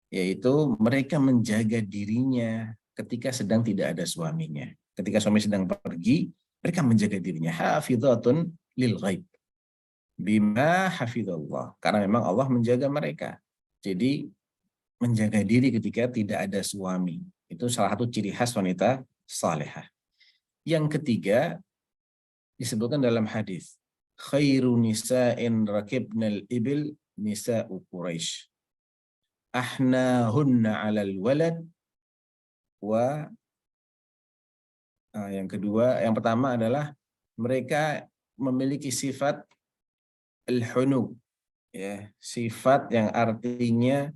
Yaitu mereka menjaga dirinya ketika sedang tidak ada suaminya. Ketika suami sedang pergi, mereka menjaga dirinya. Hafizatun lil ghaib bima hafizallah. Karena memang Allah menjaga mereka. Jadi menjaga diri ketika tidak ada suami. Itu salah satu ciri khas wanita salihah. Yang ketiga disebutkan dalam hadis, khairu nisa'in rakibnal ibil nisa'u Quraisy. Ahnahunna 'alal walad wa yang kedua, yang pertama adalah mereka memiliki sifat al-hunub ya, sifat yang artinya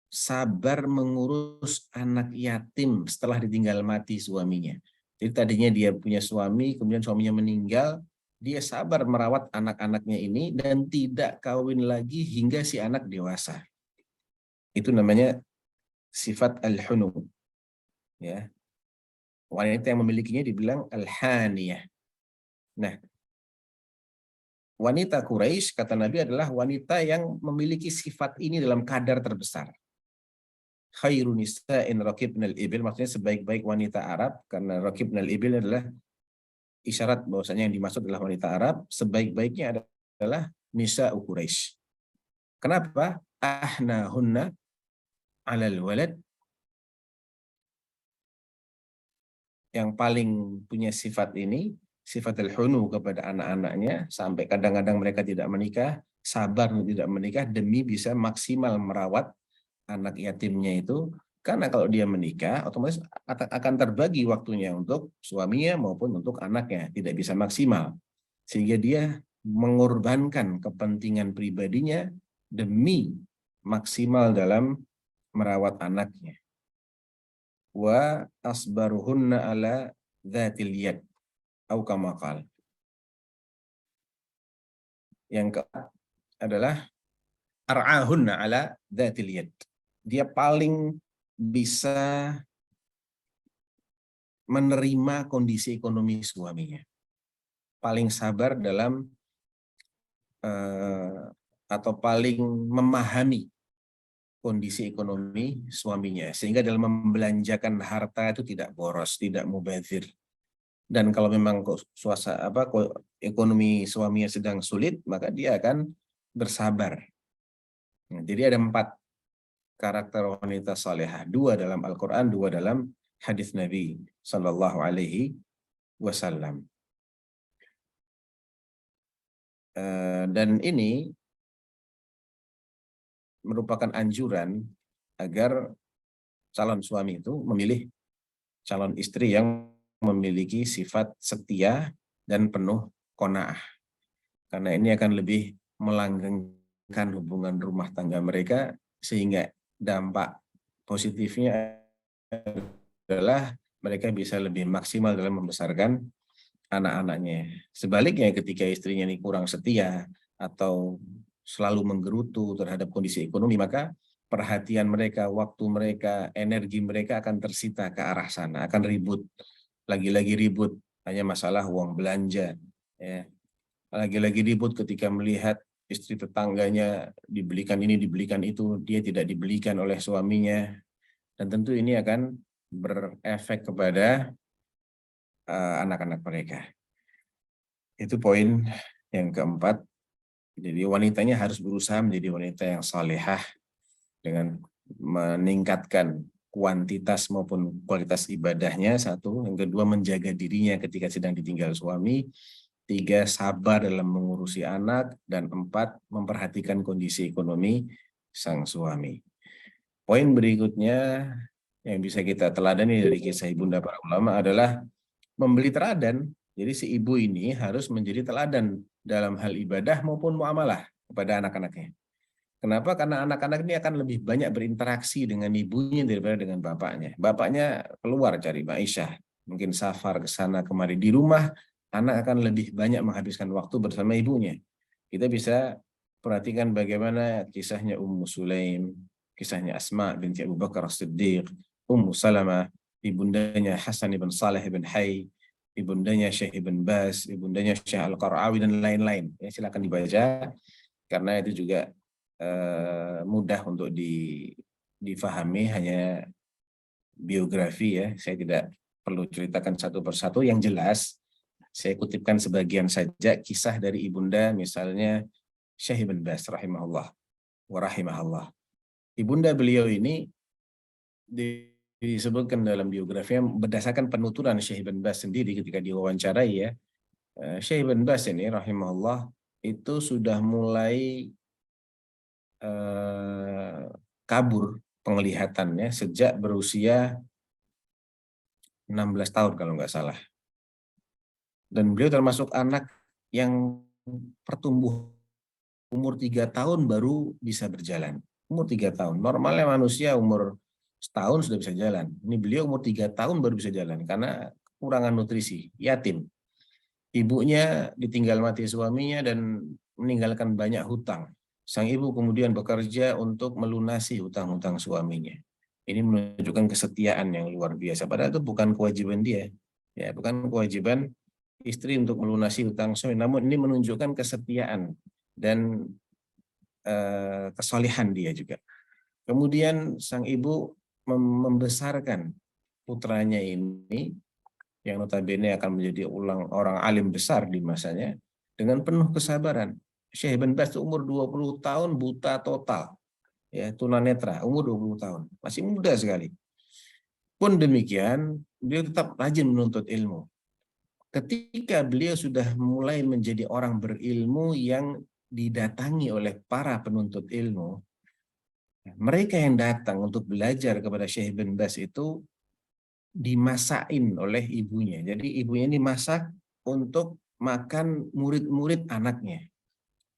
sabar mengurus anak yatim setelah ditinggal mati suaminya. Jadi tadinya dia punya suami, kemudian suaminya meninggal, dia sabar merawat anak-anaknya ini dan tidak kawin lagi hingga si anak dewasa. Itu namanya sifat al-hunub. Ya. Wanita yang memilikinya dibilang al-haniyah. Nah, wanita Quraisy kata Nabi adalah wanita yang memiliki sifat ini dalam kadar terbesar. khairun nisa'in raqibnal ibil, maksudnya sebaik-baik wanita Arab, karena raqibnal ibil adalah isyarat bahwasanya yang dimaksud adalah wanita Arab, sebaik-baiknya adalah nisa'u Quraisy. Kenapa? Ahnahunna 'alal walad, yang paling punya sifat ini, sifat al-hunu kepada anak-anaknya, sampai kadang-kadang mereka tidak menikah, sabar tidak menikah demi bisa maksimal merawat anak yatimnya itu. Karena kalau dia menikah, otomatis akan terbagi waktunya untuk suaminya maupun untuk anaknya, tidak bisa maksimal. Sehingga dia mengorbankan kepentingan pribadinya demi maksimal dalam merawat anaknya. Wa asbaruhunna ala dzatil yad au kama qala. Yang keempat adalah ar'ahunna ala dzatil yad. Dia paling bisa menerima kondisi ekonomi suaminya. Paling sabar dalam atau paling memahami kondisi ekonomi suaminya, sehingga dalam membelanjakan harta itu tidak boros, tidak mubazir. Dan kalau memang ekonomi suaminya sedang sulit, maka dia akan bersabar. Nah, jadi ada 4 karakter wanita salehah, 2 dalam Al-Quran, 2 dalam hadis Nabi Sallallahu Alaihi Wasallam. Dan ini merupakan anjuran agar calon suami itu memilih calon istri yang memiliki sifat setia dan penuh qanaah. Karena ini akan lebih melanggengkan hubungan rumah tangga mereka, sehingga dampak positifnya adalah mereka bisa lebih maksimal dalam membesarkan anak-anaknya. Sebaliknya ketika istrinya ini kurang setia atau selalu menggerutu terhadap kondisi ekonomi, maka perhatian mereka, waktu mereka, energi mereka akan tersita ke arah sana, akan ribut. Lagi-lagi ribut, hanya masalah uang belanja. Ya. Lagi-lagi ribut ketika melihat istri tetangganya dibelikan ini, dibelikan itu, dia tidak dibelikan oleh suaminya. Dan tentu ini akan berefek kepada anak-anak mereka. Itu poin yang keempat. Jadi wanitanya harus berusaha menjadi wanita yang salehah dengan meningkatkan kuantitas maupun kualitas ibadahnya, 1. Yang kedua, menjaga dirinya ketika sedang ditinggal suami. 3, sabar dalam mengurusi anak. Dan 4, memperhatikan kondisi ekonomi sang suami. Poin berikutnya yang bisa kita teladani dari kisah ibunda para ulama adalah memberi teladan. Jadi si ibu ini harus menjadi teladan dalam hal ibadah maupun muamalah kepada anak-anaknya. Kenapa? Karena anak-anak ini akan lebih banyak berinteraksi dengan ibunya daripada dengan bapaknya. Bapaknya keluar cari ma'isyah, mungkin safar ke sana kemari. Di rumah, anak akan lebih banyak menghabiskan waktu bersama ibunya. Kita bisa perhatikan bagaimana kisahnya Ummu Sulaim, kisahnya Asma binti Abu Bakar As-Siddiq, Ummu Salamah, ibundanya Hasan ibn Saleh ibn Hayy, ibundanya Syekh Ibn Baz, ibundanya Syekh Al-Qara'awi, dan lain-lain. Ya, silakan dibaca, karena itu juga mudah untuk difahami, hanya biografi ya. Saya tidak perlu ceritakan satu persatu. Yang jelas, saya kutipkan sebagian saja kisah dari ibunda, misalnya Syekh Ibn Baz rahimahullah wa rahimahullah. Ibunda beliau ini disebutkan dalam biografinya berdasarkan penuturan Syekh Ibn Baz sendiri ketika diwawancarai ya. Syekh Ibn Baz ini rahimahullah itu sudah mulai kabur penglihatannya sejak berusia 16 tahun kalau nggak salah. Dan beliau termasuk anak yang pertumbuh umur 3 tahun baru bisa berjalan. Umur 3 tahun. Normalnya manusia umur setahun sudah bisa jalan. Ini beliau umur 3 tahun baru bisa jalan karena kekurangan nutrisi, yatim. Ibunya ditinggal mati suaminya dan meninggalkan banyak hutang. Sang ibu kemudian bekerja untuk melunasi hutang-hutang suaminya. Ini menunjukkan kesetiaan yang luar biasa. Padahal itu bukan kewajiban dia. Ya, bukan kewajiban istri untuk melunasi hutang suami. Namun ini menunjukkan kesetiaan dan kesalehan dia juga. Kemudian sang ibu membesarkan putranya ini yang notabene akan menjadi orang alim besar di masanya dengan penuh kesabaran. Syekh Ibn Baz umur 20 tahun buta total, ya, tunanetra, umur 20 tahun, masih muda sekali. Pun demikian, beliau tetap rajin menuntut ilmu. Ketika beliau sudah mulai menjadi orang berilmu yang didatangi oleh para penuntut ilmu, mereka yang datang untuk belajar kepada Syekh Ibn Baz itu dimasakin oleh ibunya. Jadi ibunya ini masak untuk makan murid-murid anaknya.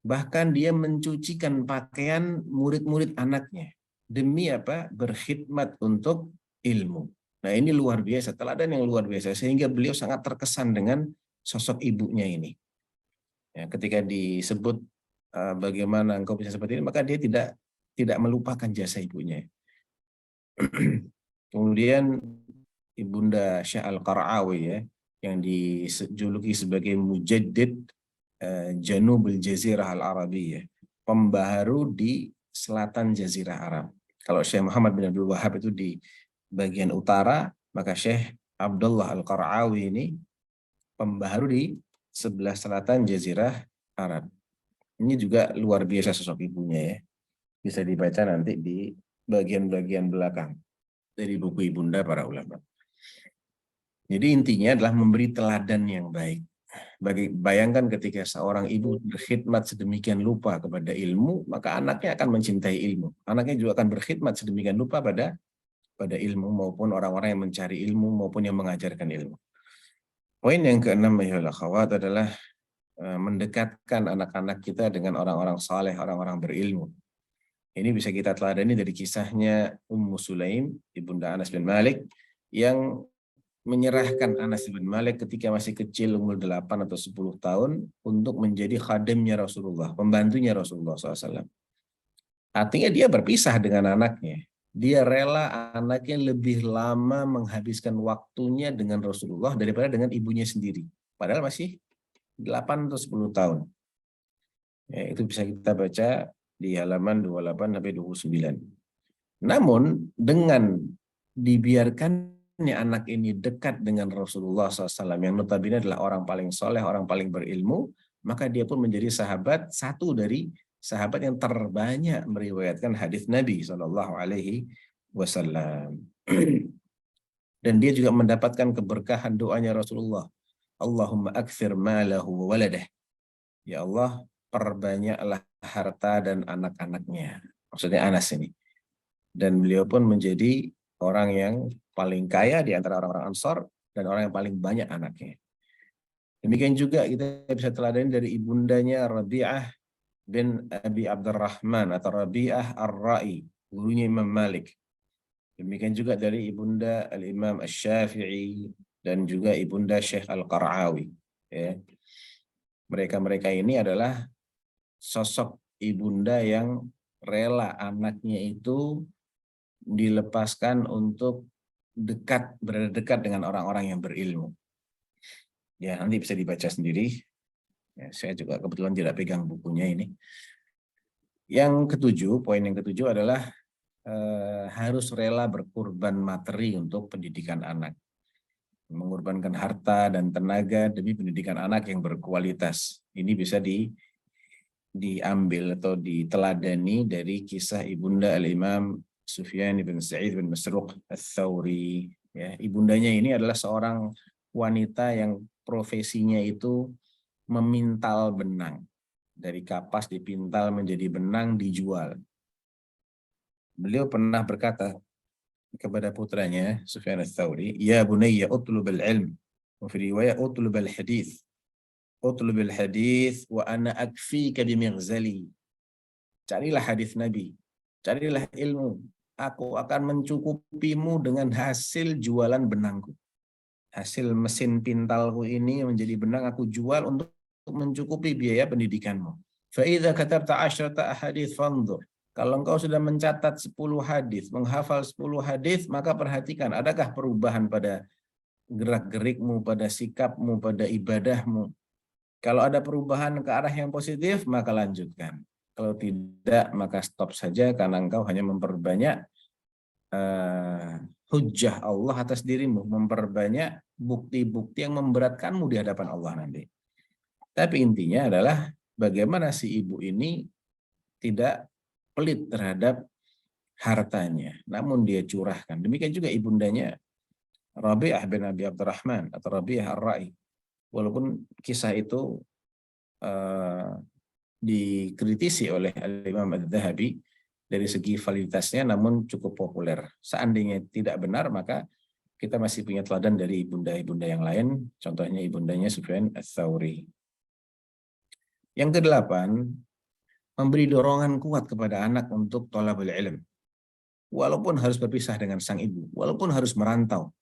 Bahkan dia mencucikan pakaian murid-murid anaknya. Demi apa? Berkhidmat untuk ilmu. Nah, ini luar biasa, teladan yang luar biasa, sehingga beliau sangat terkesan dengan sosok ibunya ini. Ya, ketika disebut bagaimana engkau bisa seperti ini, maka dia tidak melupakan jasa ibunya. Kemudian Ibunda Syekh Al-Qara'awi, ya, yang dijuluki sebagai Mujaddid Janubul Jazirah Al-Arabiyah, pembaharu di selatan Jazirah Arab. Kalau Syekh Muhammad bin Abdul Wahab itu di bagian utara, maka Syekh Abdullah Al-Qara'awi ini pembaharu di sebelah selatan Jazirah Arab. Ini juga luar biasa sosok ibunya, ya. Bisa dibaca nanti di bagian-bagian belakang dari buku Ibunda para ulama. Jadi intinya adalah memberi teladan yang baik. Bayangkan ketika seorang ibu berkhidmat sedemikian lupa kepada ilmu, maka anaknya akan mencintai ilmu. Anaknya juga akan berkhidmat sedemikian lupa pada ilmu, maupun orang-orang yang mencari ilmu maupun yang mengajarkan ilmu. Poin yang keenam, ayyuhal akhwat, adalah mendekatkan anak-anak kita dengan orang-orang saleh, orang-orang berilmu. Ini bisa kita teladani dari kisahnya Ummu Sulaim, ibunda Anas bin Malik, yang menyerahkan Anas bin Malik ketika masih kecil, umur 8 atau 10 tahun, untuk menjadi khadimnya Rasulullah, pembantunya Rasulullah SAW. Artinya dia berpisah dengan anaknya. Dia rela anaknya lebih lama menghabiskan waktunya dengan Rasulullah daripada dengan ibunya sendiri. Padahal masih 8 atau 10 tahun. Ya, itu bisa kita baca di halaman 28-29. Namun dengan dibiarkannya anak ini dekat dengan Rasulullah SAW, yang notabene adalah orang paling soleh, orang paling berilmu, maka dia pun menjadi satu dari sahabat yang terbanyak meriwayatkan hadis Nabi SAW. Dan dia juga mendapatkan keberkahan doanya Rasulullah. Allahumma akthir malahu wa waladah. Ya Allah, perbanyaklah harta dan anak-anaknya. Maksudnya Anas ini. Dan beliau pun menjadi orang yang paling kaya di antara orang-orang Ansor dan orang yang paling banyak anaknya. Demikian juga kita bisa teladani dari ibundanya Rabi'ah bin Abi Abdurrahman atau Rabi'ah Ar-Ra'i, gurunya Imam Malik. Demikian juga dari ibunda Al-Imam Asy-Syafi'i dan juga ibunda Syekh Al-Qara'awi. Ya. Mereka-mereka ini adalah sosok ibunda yang rela anaknya itu dilepaskan untuk berada dekat dengan orang-orang yang berilmu. Ya, nanti bisa dibaca sendiri. Ya, saya juga kebetulan tidak pegang bukunya ini. Poin yang ketujuh adalah harus rela berkorban materi untuk pendidikan anak. Mengorbankan harta dan tenaga demi pendidikan anak yang berkualitas. Ini bisa diambil atau diteladani dari kisah ibunda Al-Imam Sufyan bin Sa'id bin Masruq Ats-Tsauri. Ya, ibundanya ini adalah seorang wanita yang profesinya itu memintal benang. Dari kapas dipintal menjadi benang, dijual. Beliau pernah berkata kepada putranya Sufyan Ats-Tsauri, "Ya bunayya utlub al-ilm, wa fi riwayah utlub al-hadits. Utlub al-hadits wa ana akfika bimighzali." Carilah hadis Nabi, carilah ilmu. Aku akan mencukupimu dengan hasil jualan benangku. Hasil mesin pintalku ini menjadi benang, aku jual untuk mencukupi biaya pendidikanmu. Fa'idha katabta 'asyrata ahadits fanzur. Kalau engkau sudah mencatat 10 hadis, menghafal 10 hadis, maka perhatikan adakah perubahan pada gerak-gerikmu, pada sikapmu, pada ibadahmu. Kalau ada perubahan ke arah yang positif, maka lanjutkan. Kalau tidak, maka stop saja, karena engkau hanya memperbanyak hujjah Allah atas dirimu, memperbanyak bukti-bukti yang memberatkanmu di hadapan Allah nanti. Tapi intinya adalah bagaimana si ibu ini tidak pelit terhadap hartanya, namun dia curahkan. Demikian juga ibundanya Rabi'ah bin Abi Abdurrahman atau Rabi'ah Ar-Ra'i. Walaupun kisah itu dikritisi oleh Al-Imam Adz-Dzahabi dari segi validitasnya, namun cukup populer. Seandainya tidak benar, maka kita masih punya teladan dari ibunda-ibunda yang lain, contohnya ibundanya Sufyan Ats-Tsauri. Yang kedelapan, memberi dorongan kuat kepada anak untuk thalabul ilm. Walaupun harus berpisah dengan sang ibu, walaupun harus merantau,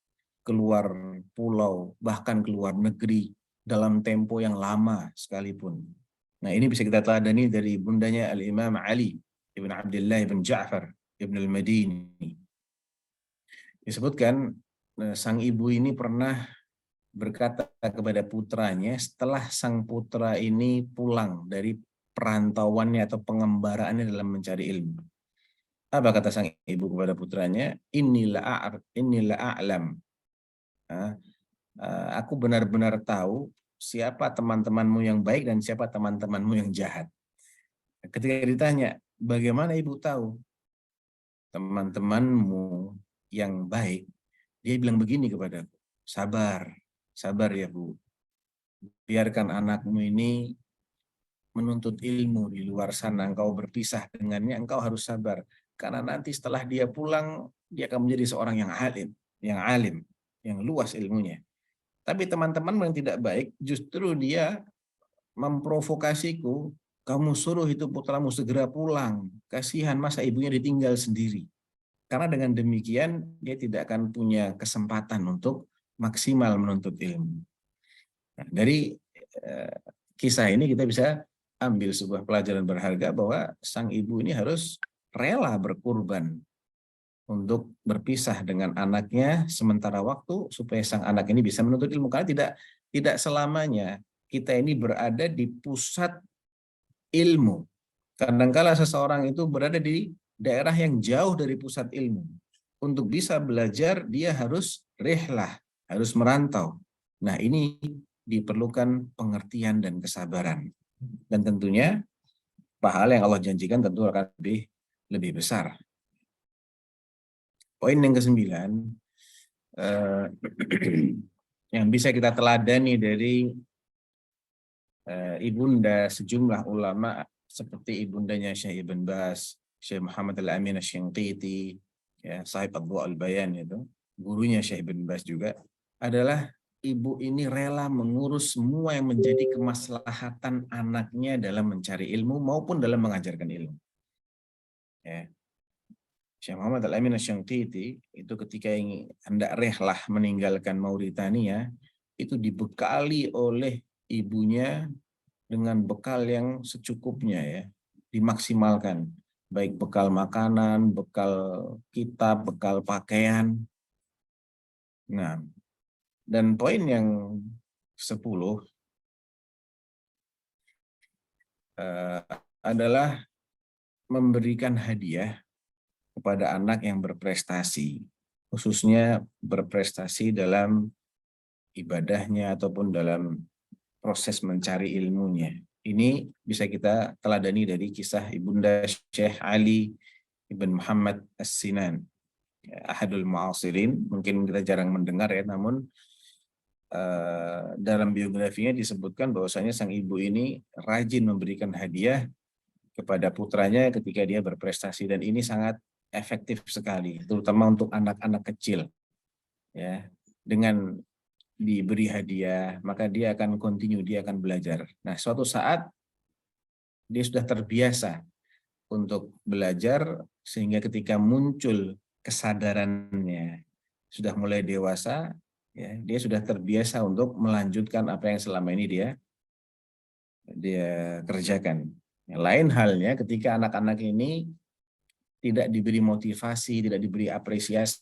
keluar pulau, bahkan keluar negeri dalam tempo yang lama sekalipun. Nah, ini bisa kita teladani dari bundanya Al-Imam Ali ibn Abdullah ibn Ja'far ibn al-Madini. Disebutkan sang ibu ini pernah berkata kepada putranya setelah sang putra ini pulang dari perantauannya atau pengembaraannya dalam mencari ilmu. Apa kata sang ibu kepada putranya? Inilah a'lam. Aku benar-benar tahu siapa teman-temanmu yang baik dan siapa teman-temanmu yang jahat. Ketika ditanya, bagaimana ibu tahu teman-temanmu yang baik? Dia bilang begini kepadaku, sabar ya bu. Biarkan anakmu ini menuntut ilmu di luar sana, engkau berpisah dengannya, engkau harus sabar. Karena nanti setelah dia pulang, dia akan menjadi seorang yang alim, yang luas ilmunya. Tapi teman-teman yang tidak baik, justru dia memprovokasiku, kamu suruh itu putramu segera pulang. Kasihan, masa ibunya ditinggal sendiri. Karena dengan demikian, dia tidak akan punya kesempatan untuk maksimal menuntut ilmu. Nah, dari kisah ini kita bisa ambil sebuah pelajaran berharga bahwa sang ibu ini harus rela berkurban untuk berpisah dengan anaknya sementara waktu supaya sang anak ini bisa menuntut ilmu. Karena tidak selamanya kita ini berada di pusat ilmu. Kadangkala seseorang itu berada di daerah yang jauh dari pusat ilmu. Untuk bisa belajar dia harus rihlah, harus merantau. Nah, ini diperlukan pengertian dan kesabaran. Dan tentunya pahala yang Allah janjikan tentu akan lebih besar. Poin yang ke-9, yang bisa kita teladani dari ibunda sejumlah ulama seperti ibundanya Syekh Ibn Baz, Syekh Muhammad Al-Amin Asy-Syanqiti, ya, Sahib Adwa Al-Bayan itu, gurunya Syekh Ibn Baz juga, adalah ibu ini rela mengurus semua yang menjadi kemaslahatan anaknya dalam mencari ilmu maupun dalam mengajarkan ilmu. Ya. Syekh Muhammad Al-Amin Asy-Syanqiti itu ketika hendak rehlah meninggalkan Mauritania, itu dibekali oleh ibunya dengan bekal yang secukupnya, ya, dimaksimalkan, baik bekal makanan, bekal kitab, bekal pakaian. Nah, dan poin yang 10 adalah memberikan hadiah kepada anak yang berprestasi, khususnya berprestasi dalam ibadahnya ataupun dalam proses mencari ilmunya. Ini bisa kita teladani dari kisah ibunda Syekh Ali ibn Muhammad As-Sinan, ahadul mu'asirin. Mungkin kita jarang mendengar, ya, namun dalam biografinya disebutkan bahwasanya sang ibu ini rajin memberikan hadiah kepada putranya ketika dia berprestasi, dan ini sangat efektif sekali, terutama untuk anak-anak kecil. Ya, dengan diberi hadiah, maka dia akan continue, dia akan belajar. Nah, suatu saat dia sudah terbiasa untuk belajar, sehingga ketika muncul kesadarannya, sudah mulai dewasa, ya, dia sudah terbiasa untuk melanjutkan apa yang selama ini dia kerjakan. Lain halnya ketika anak-anak ini tidak diberi motivasi, tidak diberi apresiasi,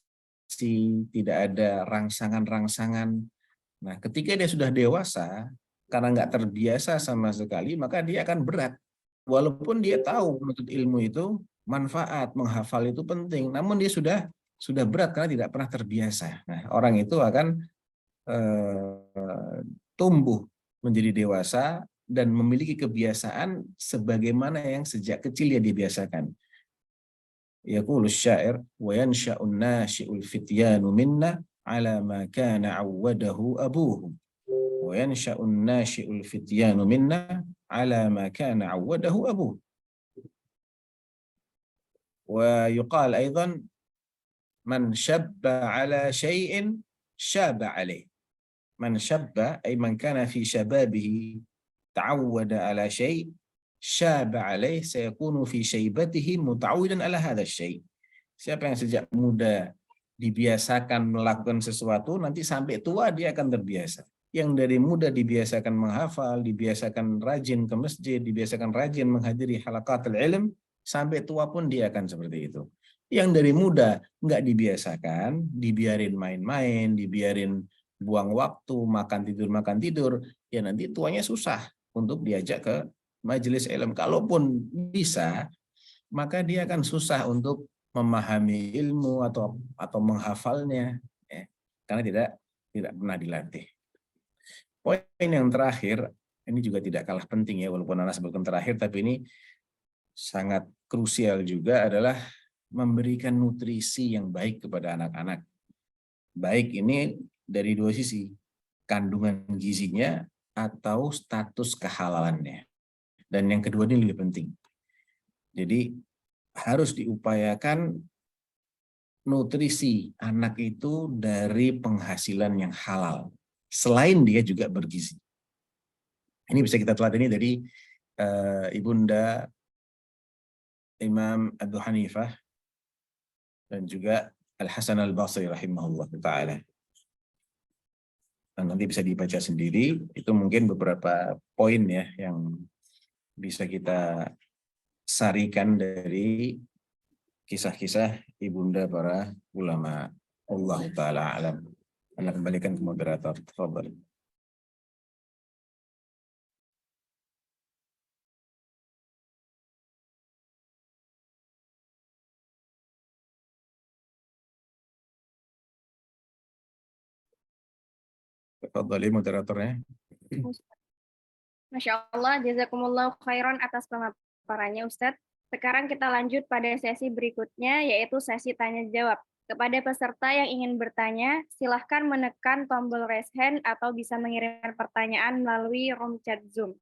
tidak ada rangsangan-rangsangan. Nah, ketika dia sudah dewasa, karena nggak terbiasa sama sekali, maka dia akan berat. Walaupun dia tahu menuntut ilmu itu manfaat, menghafal itu penting, namun dia sudah sudah berat karena tidak pernah terbiasa. Nah, orang itu akan tumbuh menjadi dewasa dan memiliki kebiasaan sebagaimana yang sejak kecil dia dibiasakan. Yaqulu syair wa yansha'u an-nashi'ul fityanu minna ala ma kana 'awwadahu abuhu. Wa yansha'u an-nashi'ul fityanu minna ala ma kana 'awwadahu abuhu. Wa yuqal aidan man syabba 'ala syai'in syaba 'alaih. Man syabba ay man kana fi syababihi ta'awwada 'ala syai' syaba 'alaih sayakunu fi syaibatihi muta'awwidan 'ala hadha syai'. Siapa yang sejak muda dibiasakan melakukan sesuatu, nanti sampai tua dia akan terbiasa. Yang dari muda dibiasakan menghafal, dibiasakan rajin ke masjid, dibiasakan rajin menghadiri halaqatul ilm, sampai tua pun dia akan seperti itu. Yang dari muda nggak dibiasakan, dibiarin main-main, dibiarin buang waktu, makan tidur, ya nanti tuanya susah untuk diajak ke majelis ilmu. Kalaupun bisa, maka dia akan susah untuk memahami ilmu atau menghafalnya, ya, karena tidak pernah dilatih. Poin yang terakhir, ini juga tidak kalah penting ya, walaupun Anda sebutkan terakhir, tapi ini sangat krusial juga, adalah memberikan nutrisi yang baik kepada anak-anak. Baik ini dari dua sisi, kandungan gizinya atau status kehalalannya. Dan yang kedua ini lebih penting. Jadi harus diupayakan nutrisi anak itu dari penghasilan yang halal. Selain dia juga bergizi. Ini bisa kita teladani dari Ibunda Imam Abu Hanifah dan juga Al-Hasan Al-Basri rahimahullah ta'ala. Dan nanti bisa dibaca sendiri, itu mungkin beberapa poin ya yang bisa kita sarikan dari kisah-kisah ibunda para ulama. Allah ta'ala alam. Anda kembalikan ke moderator. Tafadhal. Tafadhali moderatornya. Masya Allah, jazakumullah khairan atas pemaparannya Ustadz. Sekarang kita lanjut pada sesi berikutnya, yaitu sesi tanya-jawab. Kepada peserta yang ingin bertanya, silahkan menekan tombol raise hand atau bisa mengirimkan pertanyaan melalui room chat Zoom.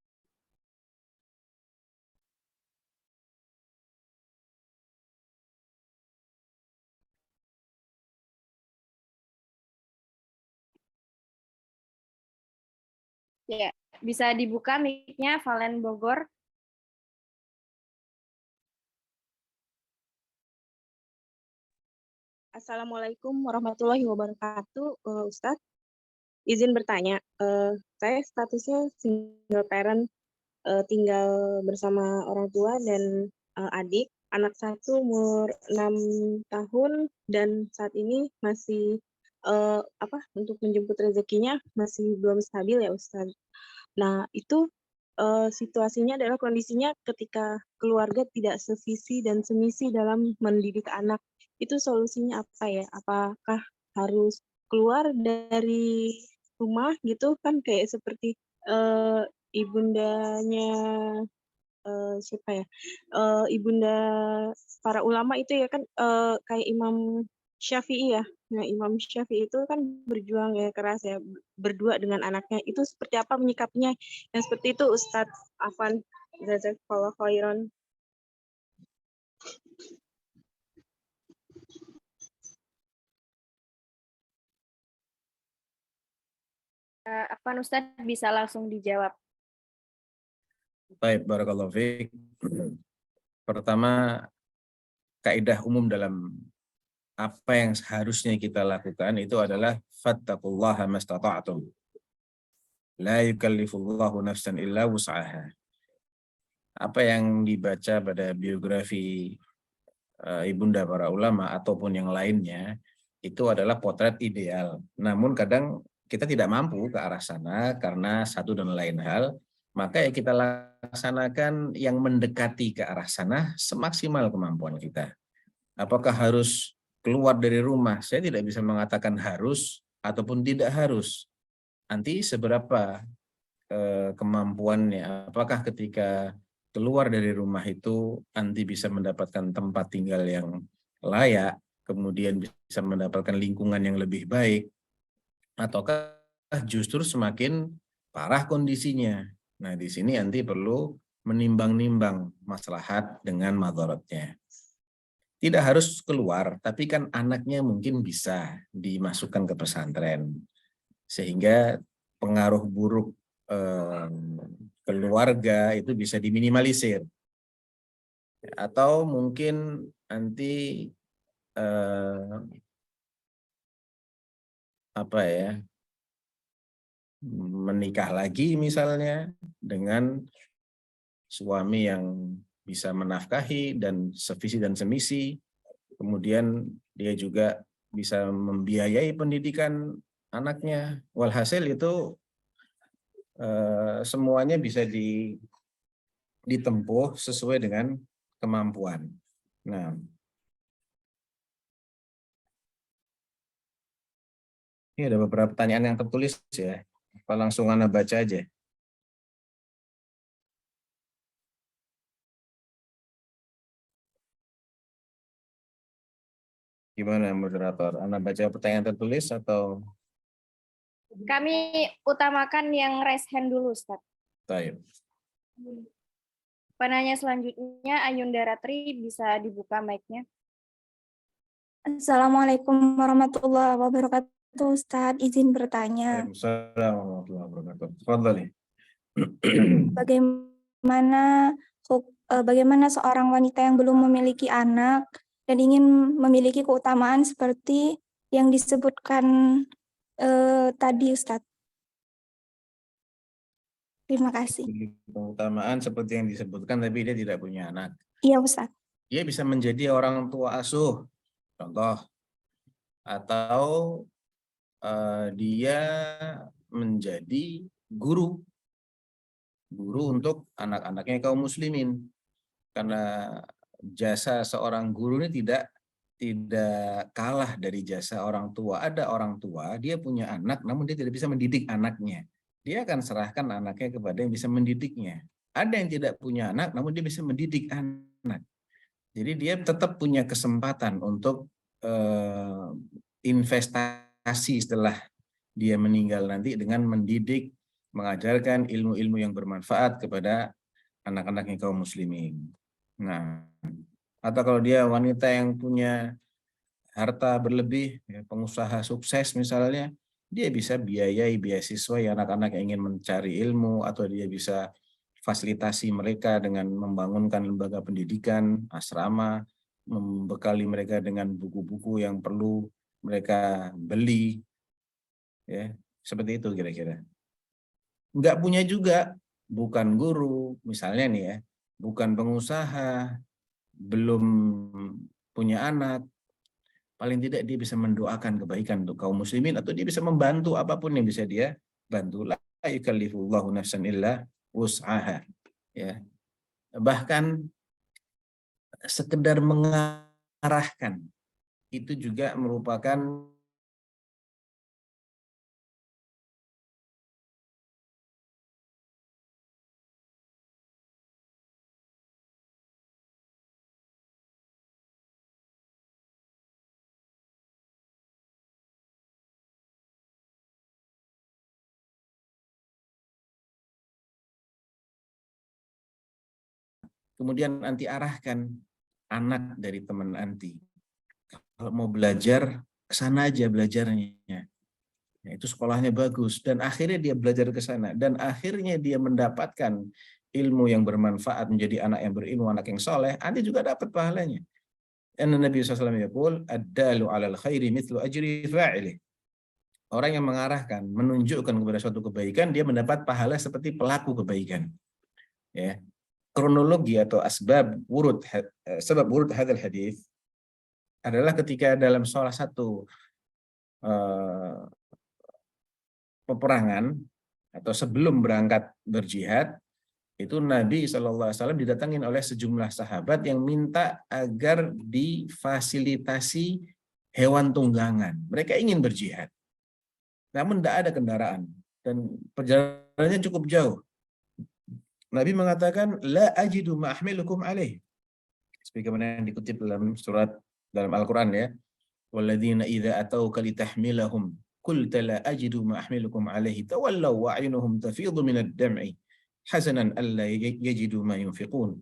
Ya, bisa dibuka mic-nya Valen Bogor. Assalamualaikum warahmatullahi wabarakatuh, Ustadz. Izin bertanya, saya statusnya single parent, tinggal bersama orang tua dan adik. Anak satu umur 6 tahun dan saat ini masih untuk menjemput rezekinya masih belum stabil ya Ustadz. Nah itu situasinya adalah kondisinya ketika keluarga tidak sevisi dan semisi dalam mendidik anak. Itu solusinya apa ya? Apakah harus keluar dari rumah gitu kan, kayak seperti ibundanya siapa ya? Ibunda para ulama itu ya kan, kayak Imam Syafi'i ya. Nah, Imam Syafi'i itu kan berjuang ya keras ya, berdua dengan anaknya. Itu seperti apa menyikapinya? Yang seperti itu Ustadz Afan, jazakallahu khairan. Afan Ustadz bisa langsung dijawab. Baik, barakallahu fiik. Pertama, kaidah umum dalam apa yang seharusnya kita lakukan itu adalah fattaqullaha mastata'tum. La yukallifullahu nafsan illa wus'aha. Apa yang dibaca pada biografi ibunda para ulama ataupun yang lainnya itu adalah potret ideal. Namun kadang kita tidak mampu ke arah sana karena satu dan lain hal, maka ya kita laksanakan yang mendekati ke arah sana semaksimal kemampuan kita. Apakah harus keluar dari rumah, saya tidak bisa mengatakan harus ataupun tidak harus. Nanti seberapa kemampuannya, apakah ketika keluar dari rumah itu nanti bisa mendapatkan tempat tinggal yang layak, kemudian bisa mendapatkan lingkungan yang lebih baik, ataukah justru semakin parah kondisinya. Nah, di sini nanti perlu menimbang-nimbang maslahat dengan madaratnya. Tidak harus keluar, tapi kan anaknya mungkin bisa dimasukkan ke pesantren, sehingga pengaruh buruk keluarga itu bisa diminimalisir. Atau mungkin nanti menikah lagi misalnya dengan suami yang bisa menafkahi dan sevisi dan semisi, kemudian dia juga bisa membiayai pendidikan anaknya. Walhasil itu semuanya bisa ditempuh sesuai dengan kemampuan. Nah, ini ada beberapa pertanyaan yang tertulis ya. Apa langsung Anda baca aja? Gimana moderator? Anda baca pertanyaan tertulis atau? Kami utamakan yang raise hand dulu, Ustaz. Baik. Penanya selanjutnya, Ayunda Ratri, bisa dibuka mic-nya. Assalamualaikum warahmatullahi wabarakatuh, Ustadz. Izin bertanya, Waalaikumsalam warahmatullahi wabarakatuh. Tafadhali. bagaimana seorang wanita yang belum memiliki anak dan ingin memiliki keutamaan seperti yang disebutkan tadi, Ustadz? Terima kasih. Keutamaan seperti yang disebutkan, tapi dia tidak punya anak. Iya, Ustadz. Dia bisa menjadi orang tua asuh, contoh. Atau dia menjadi guru untuk anak-anaknya kaum muslimin. Karena jasa seorang guru ini tidak kalah dari jasa orang tua. Ada orang tua, dia punya anak, namun dia tidak bisa mendidik anaknya. Dia akan serahkan anaknya kepada yang bisa mendidiknya. Ada yang tidak punya anak, namun dia bisa mendidik anak. Jadi dia tetap punya kesempatan untuk investasi setelah dia meninggal nanti dengan mendidik, mengajarkan ilmu-ilmu yang bermanfaat kepada anak-anaknya kaum muslimin. Nah, atau kalau dia wanita yang punya harta berlebih, ya, pengusaha sukses misalnya, dia bisa biayai beasiswa yang anak-anak yang ingin mencari ilmu, atau dia bisa fasilitasi mereka dengan membangunkan lembaga pendidikan, asrama, membekali mereka dengan buku-buku yang perlu mereka beli, ya seperti itu kira-kira. Nggak punya juga, bukan guru misalnya nih ya, bukan pengusaha, belum punya anak, paling tidak dia bisa mendoakan kebaikan untuk kaum muslimin, atau dia bisa membantu apapun yang bisa dia bantu. La yukallifullahu nafsan illa wus'aha. Ya. Bahkan sekedar mengarahkan itu juga merupakan kemudian anti arahkan anak dari teman anti. Kalau mau belajar, ke sana aja belajarnya. Ya, itu sekolahnya bagus. Dan akhirnya dia belajar ke sana. Dan akhirnya dia mendapatkan ilmu yang bermanfaat, menjadi anak yang berilmu, anak yang soleh. Nanti juga dapat pahalanya. Dan Nabi SAW yaqul, ad-dalu alal khairi mithlu ajri fa'ilih. Orang yang mengarahkan, menunjukkan kepada suatu kebaikan, dia mendapat pahala seperti pelaku kebaikan. Ya. Kronologi atau sebab wurud hadal hadis adalah ketika dalam salah satu peperangan atau sebelum berangkat berjihad, itu Nabi SAW didatangin oleh sejumlah sahabat yang minta agar difasilitasi hewan tunggangan. Mereka ingin berjihad, namun tidak ada kendaraan dan perjalanannya cukup jauh. Nabi mengatakan, la ajidu ma ahmilukum alaih. Sebagaimana yang dikutip dalam Al-Quran ya. Walladzina idza atauka litahmilahum qulta la ajidu ma ahmilukum alaihi tawallaw wa a'yunuhum tafidhu minad dam'i hasanan alla yajidu ma yunfiqun.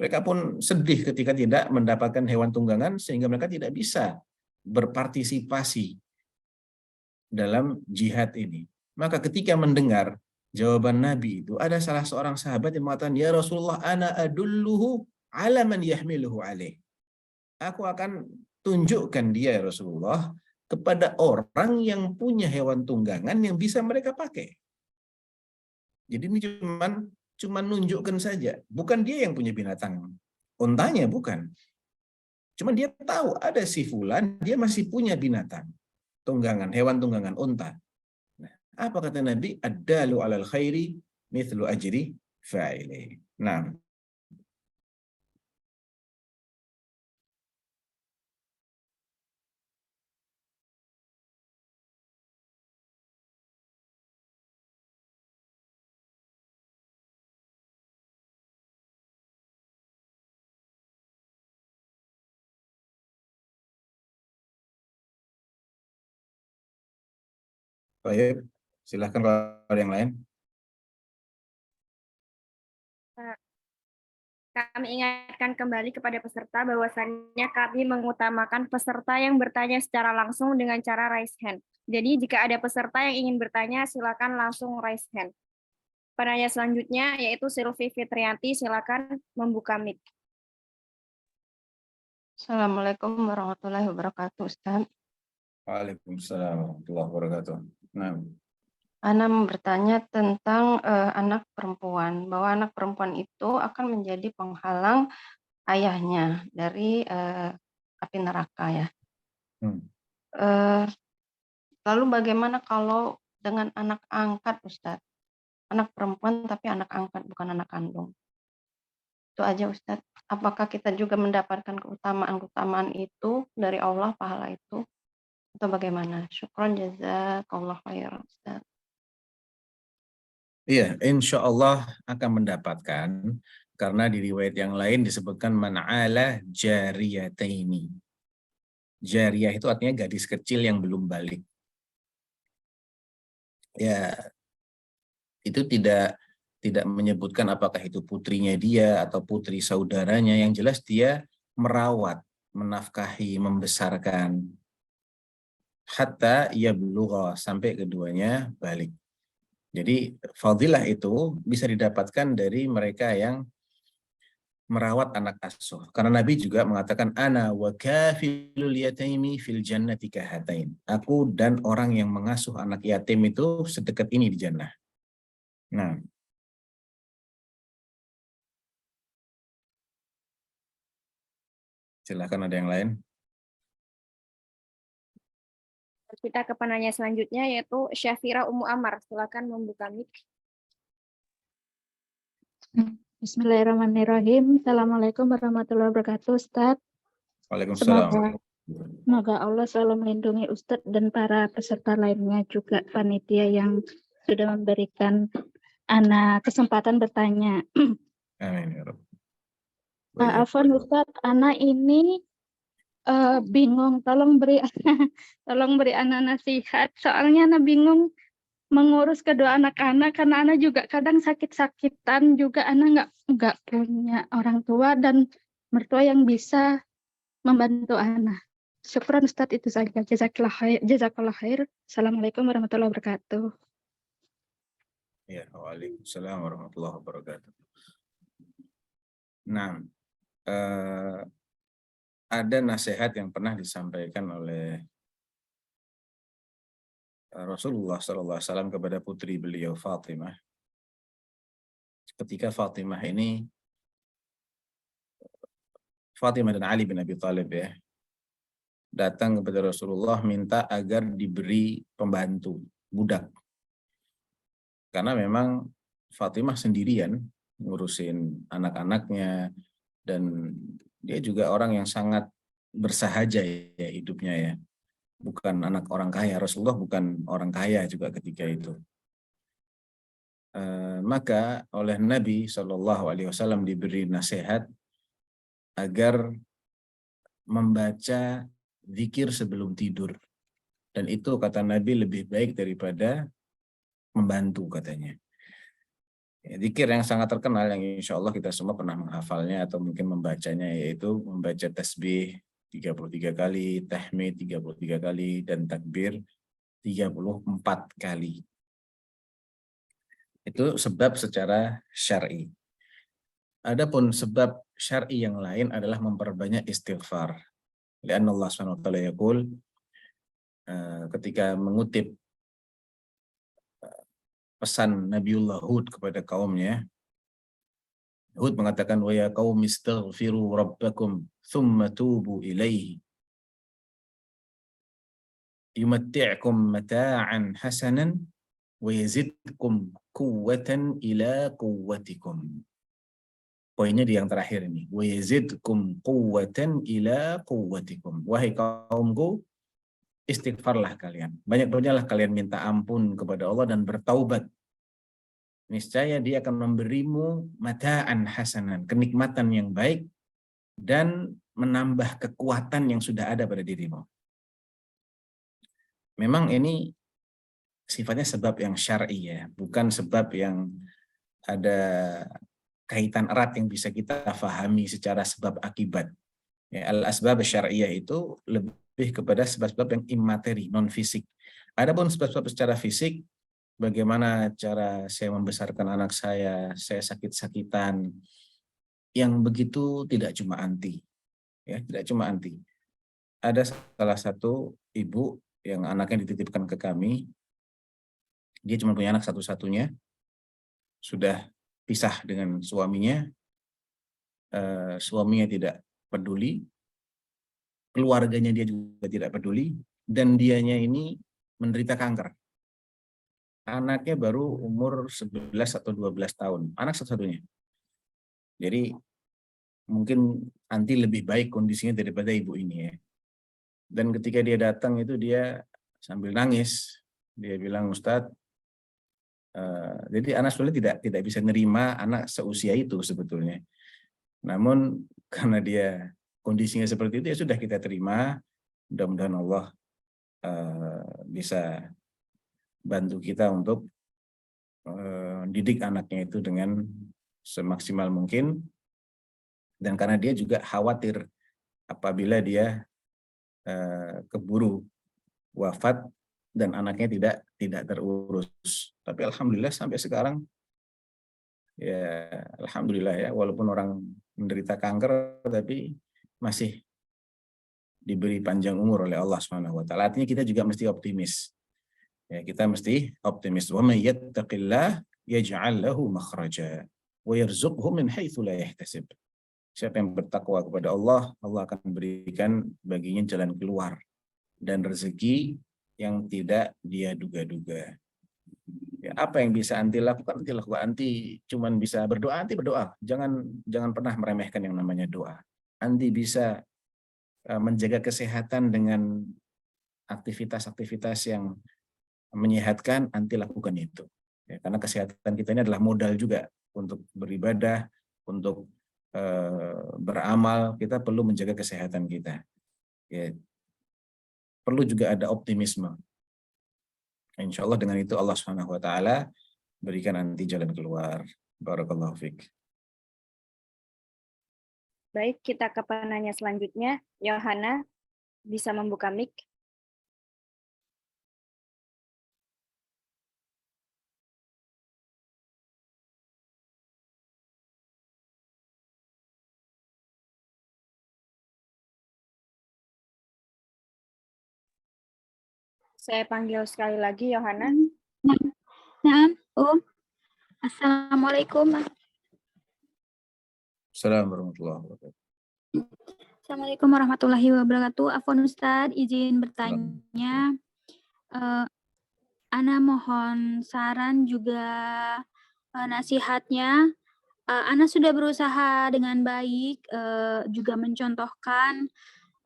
Mereka pun sedih ketika tidak mendapatkan hewan tunggangan sehingga mereka tidak bisa berpartisipasi dalam jihad ini. Maka ketika mendengar jawaban Nabi itu, ada salah seorang sahabat yang mengatakan, ya Rasulullah, ana adulluhu ala man yahmiluhu alaih. Aku akan tunjukkan dia ya Rasulullah kepada orang yang punya hewan tunggangan yang bisa mereka pakai. Jadi ini cuman nunjukkan saja, bukan dia yang punya binatang untanya, bukan. Cuman dia tahu ada si fulan, dia masih punya binatang tunggangan, hewan tunggangan unta. Nah, apa kata Nabi? Ad-dalu 'alal khairi mithlu ajri fa'ili. Nah, baik, silahkan kalau ada yang lain. Kami ingatkan kembali kepada peserta bahwasannya kami mengutamakan peserta yang bertanya secara langsung dengan cara raise hand. Jadi jika ada peserta yang ingin bertanya, silakan langsung raise hand. Penanya selanjutnya yaitu Silvi Fitrianti, silakan membuka mic. Assalamualaikum warahmatullahi wabarakatuh, Ustaz. Waalaikumsalam warahmatullahi wabarakatuh. Nah, Ana mau bertanya tentang anak perempuan, bahwa anak perempuan itu akan menjadi penghalang ayahnya dari api neraka ya. Lalu bagaimana kalau dengan anak angkat, Ustaz? Anak perempuan tapi anak angkat, bukan anak kandung. Itu aja, Ustaz. Apakah kita juga mendapatkan keutamaan-keutamaan itu dari Allah, pahala itu? Atau bagaimana? Syukron, jazakallah khair, Ustaz. iya, insya Allah akan mendapatkan, karena di riwayat yang lain disebutkan man'ala jariyataini. Jariyah itu artinya gadis kecil yang belum balik. Ya, itu tidak menyebutkan apakah itu putrinya dia atau putri saudaranya. Yang jelas dia merawat, menafkahi, membesarkan hatta yablugha, sampai keduanya balik. Jadi fadilah itu bisa didapatkan dari mereka yang merawat anak asuh. Karena Nabi juga mengatakan, ana wa kafilul yataimi fil jannati kahatain. Aku dan orang yang mengasuh anak yatim itu sedekat ini di jannah. Nah, silakan ada yang lain. Kita ke penanya selanjutnya yaitu Syafira Ummu Amar, silakan membuka mic. Bismillahirrahmanirrahim. Assalamualaikum warahmatullahi wabarakatuh, Ustaz. Waalaikumsalam. Semoga Allah selalu melindungi Ustadz dan para peserta lainnya, juga panitia yang sudah memberikan Ana kesempatan bertanya. Amin ya Rabb. Afwan Ustadz, Ana ini bingung, tolong beri Ana nasihat. Soalnya Ana bingung mengurus kedua anak-anak karena Ana juga kadang sakit-sakitan, juga Ana nggak punya orang tua dan mertua yang bisa membantu Ana. Syukran Ustadz, itu saja. Jazakallah khair. Assalamualaikum warahmatullahi wabarakatuh. Ya, waalaikumsalam warahmatullahi wabarakatuh. Nah, ada nasihat yang pernah disampaikan oleh Rasulullah SAW kepada putri beliau Fatimah. Ketika Fatimah dan Ali bin Abi Thalib ya, datang kepada Rasulullah minta agar diberi pembantu, budak. Karena memang Fatimah sendirian ngurusin anak-anaknya, dan dia juga orang yang sangat bersahaja ya hidupnya ya. bukan anak orang kaya. Rasulullah bukan orang kaya juga ketika itu. Maka oleh Nabi SAW diberi nasihat agar membaca zikir sebelum tidur. Dan itu kata Nabi lebih baik daripada membantu katanya. Ya, zikir yang sangat terkenal yang insya Allah kita semua pernah menghafalnya atau mungkin membacanya, yaitu membaca tasbih 33 kali, tahmid 33 kali, dan takbir 34 kali. Itu sebab secara syar'i. Adapun sebab syar'i yang lain adalah memperbanyak istighfar. Lianna Allah SWT yaqul, ketika mengutip pesan Nabiullah Hud kepada kaumnya, Hud mengatakan, wa ya qaumi istaghfiru rabbakum thumma tubu ilaihi yumatti'kum mata'an hasanan wa yazidkum quwwatan ila quwwatikum. Poinnya di yang terakhir ini, wa yazidkum quwwatan ila quwwatikum. Wahai kaumku, istighfarlah kalian. Banyak-banyaklah kalian minta ampun kepada Allah dan bertaubat. Niscaya dia akan memberimu mata'an hasanan, kenikmatan yang baik, dan menambah kekuatan yang sudah ada pada dirimu. Memang ini sifatnya sebab yang syar'i ya, bukan sebab yang ada kaitan erat yang bisa kita fahami secara sebab akibat. Ya, al-asbab syar'iyah itu lebih kepada sebab-sebab yang imateri, non fisik. Adapun sebab-sebab secara fisik, bagaimana cara saya membesarkan anak saya sakit-sakitan, yang begitu tidak cuma anti. Ya, tidak cuma anti. Ada salah satu ibu yang anaknya dititipkan ke kami, dia cuma punya anak satu-satunya, sudah pisah dengan suaminya, suaminya tidak peduli, keluarganya dia juga tidak peduli, dan dianya ini menderita kanker. Anaknya baru umur 11 atau 12 tahun, anak satu-satunya. Jadi mungkin Anti lebih baik kondisinya daripada ibu ini ya. Dan ketika dia datang itu dia sambil nangis, dia bilang, Ustadz, jadi anak sebetulnya tidak bisa nerima anak seusia itu sebetulnya. Namun karena dia kondisinya seperti itu, ya sudah kita terima. Mudah-mudahan Allah bisa bantu kita untuk didik anaknya itu dengan semaksimal mungkin. Dan karena dia juga khawatir apabila dia keburu wafat dan anaknya tidak terurus. Tapi alhamdulillah sampai sekarang ya alhamdulillah ya, walaupun orang menderita kanker tapi masih diberi panjang umur oleh Allah Subhanahu wa taala. Artinya kita juga mesti optimis. Ya, kita mesti optimis. Wa may yattaqillah yaj'al lahu makhraja wa yarzuqhu min haitsu la yahtasib. Siapa yang bertakwa kepada Allah, Allah akan berikan baginya jalan keluar dan rezeki yang tidak dia duga-duga. Ya, apa yang bisa Anti lakukan? Anti cuman bisa berdoa, Anti berdoa. Jangan pernah meremehkan yang namanya doa. Anti bisa menjaga kesehatan dengan aktivitas-aktivitas yang menyehatkan, Anti lakukan itu. Ya, karena kesehatan kita ini adalah modal juga untuk beribadah, untuk beramal. Kita perlu menjaga kesehatan kita. Ya, perlu juga ada optimisme. Insya Allah dengan itu Allah Subhanahu wa taala berikan Anti jalan keluar. Barakallahu fiik. Baik, kita ke penanya selanjutnya. Yohana, bisa membuka mic. Saya panggil sekali lagi, Yohana. Nah, Assalamualaikum. Assalamualaikum warahmatullahi wabarakatuh. Afwan Ustadz, izin bertanya. Ana mohon saran juga nasihatnya. Ana sudah berusaha dengan baik, juga mencontohkan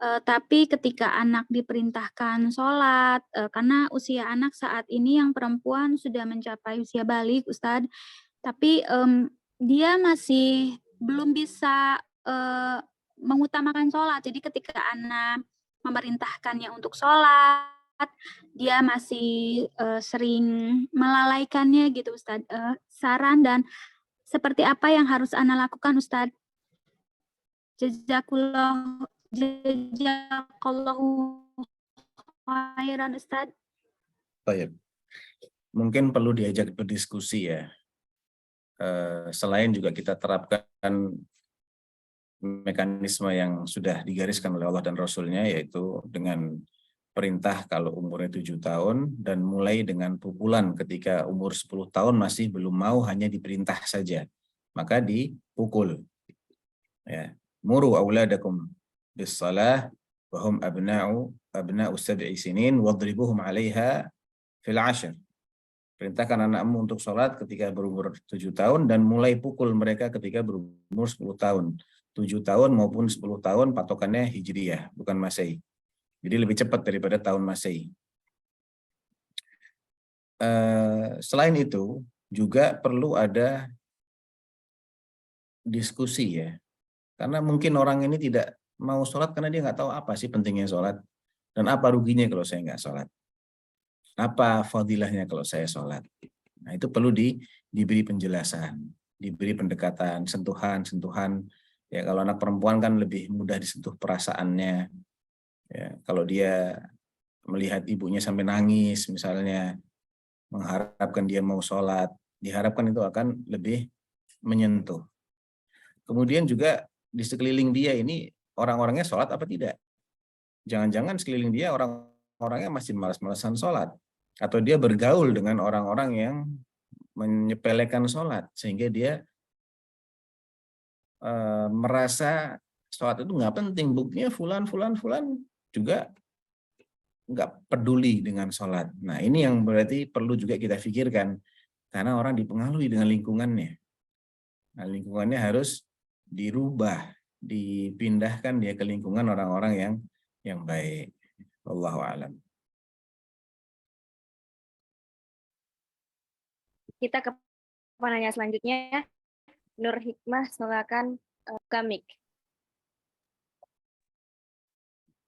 Tapi ketika anak diperintahkan sholat, karena usia anak saat ini yang perempuan sudah mencapai usia balik, Ustadz, tapi dia masih belum bisa mengutamakan sholat. Jadi ketika anak memerintahkannya untuk sholat, dia masih sering melalaikannya gitu, Ustadz. Saran dan seperti apa yang harus Ana lakukan, Ustadz? Jazakallahu khairan, Ustadz. Baik. Mungkin perlu diajak berdiskusi ya. Selain juga kita terapkan mekanisme yang sudah digariskan oleh Allah dan Rasul-Nya, yaitu dengan perintah kalau umurnya 7 tahun dan mulai dengan pukulan ketika umur 10 tahun masih belum mau, hanya diperintah saja, maka dipukul. Ya. Muru auladakum bis-shalah wa hum abna'u 7 sinin wadribuhum 'alaiha fil 'ashr. Perintahkan anakmu untuk sholat ketika berumur 7 tahun dan mulai pukul mereka ketika berumur 10 tahun. 7 tahun maupun 10 tahun patokannya Hijriyah, bukan Masehi. Jadi lebih cepat daripada tahun Masehi. Selain itu, juga perlu ada diskusi ya. Karena mungkin orang ini tidak mau sholat karena dia nggak tahu apa sih pentingnya sholat. Dan apa ruginya kalau saya nggak sholat. Apa fadilahnya kalau saya sholat. Nah, itu perlu diberi penjelasan, diberi pendekatan, sentuhan. Ya, kalau anak perempuan kan lebih mudah disentuh perasaannya. Ya, kalau dia melihat ibunya sampai nangis misalnya, mengharapkan dia mau sholat, diharapkan itu akan lebih menyentuh. Kemudian juga di sekeliling dia ini orang-orangnya sholat apa tidak? Jangan-jangan sekeliling dia orang-orangnya masih malas-malasan sholat. Atau dia bergaul dengan orang-orang yang menyepelekan sholat. Sehingga dia merasa sholat itu nggak penting. Buktinya fulan juga nggak peduli dengan sholat. Nah, ini yang berarti perlu juga kita pikirkan. Karena orang dipengaruhi dengan lingkungannya. Nah, lingkungannya harus dirubah, dipindahkan dia ke lingkungan orang-orang yang baik. Wallahu a'lam. Kita ke penanya selanjutnya. Nur Hikmah, silakan Kamik.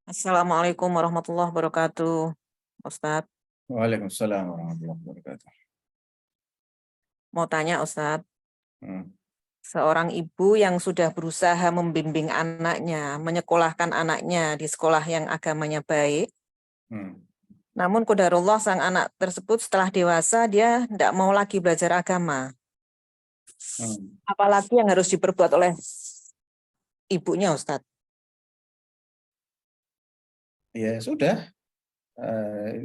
Assalamualaikum warahmatullahi wabarakatuh, Ustadz. Waalaikumsalam warahmatullahi wabarakatuh. Mau tanya, Ustadz. Seorang ibu yang sudah berusaha membimbing anaknya, menyekolahkan anaknya di sekolah yang agamanya baik, namun qadarullah sang anak tersebut setelah dewasa dia tidak mau lagi belajar agama. Apalagi yang harus diperbuat oleh ibunya, Ustadz? Ya sudah,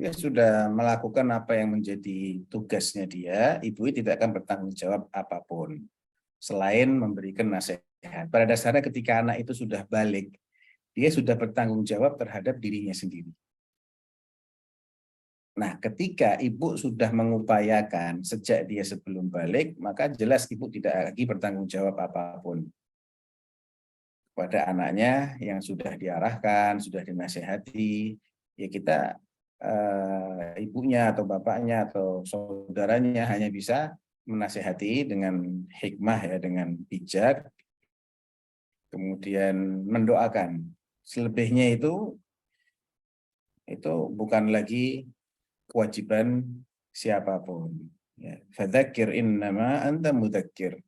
dia sudah melakukan apa yang menjadi tugasnya dia. Ibu tidak akan bertanggung jawab apapun selain memberikan nasihat. Pada dasarnya ketika anak itu sudah balik, dia sudah bertanggung jawab terhadap dirinya sendiri. Nah, ketika ibu sudah mengupayakan sejak dia sebelum balik, maka jelas ibu tidak lagi bertanggung jawab apapun pada anaknya yang sudah diarahkan, sudah dinasihati. Ya kita, ibunya atau bapaknya atau saudaranya hanya bisa menasihati dengan hikmah ya, dengan bijak, kemudian mendoakan. Selebihnya itu bukan lagi kewajiban siapapun. Ya. Fadzakir innama anta mudzakir.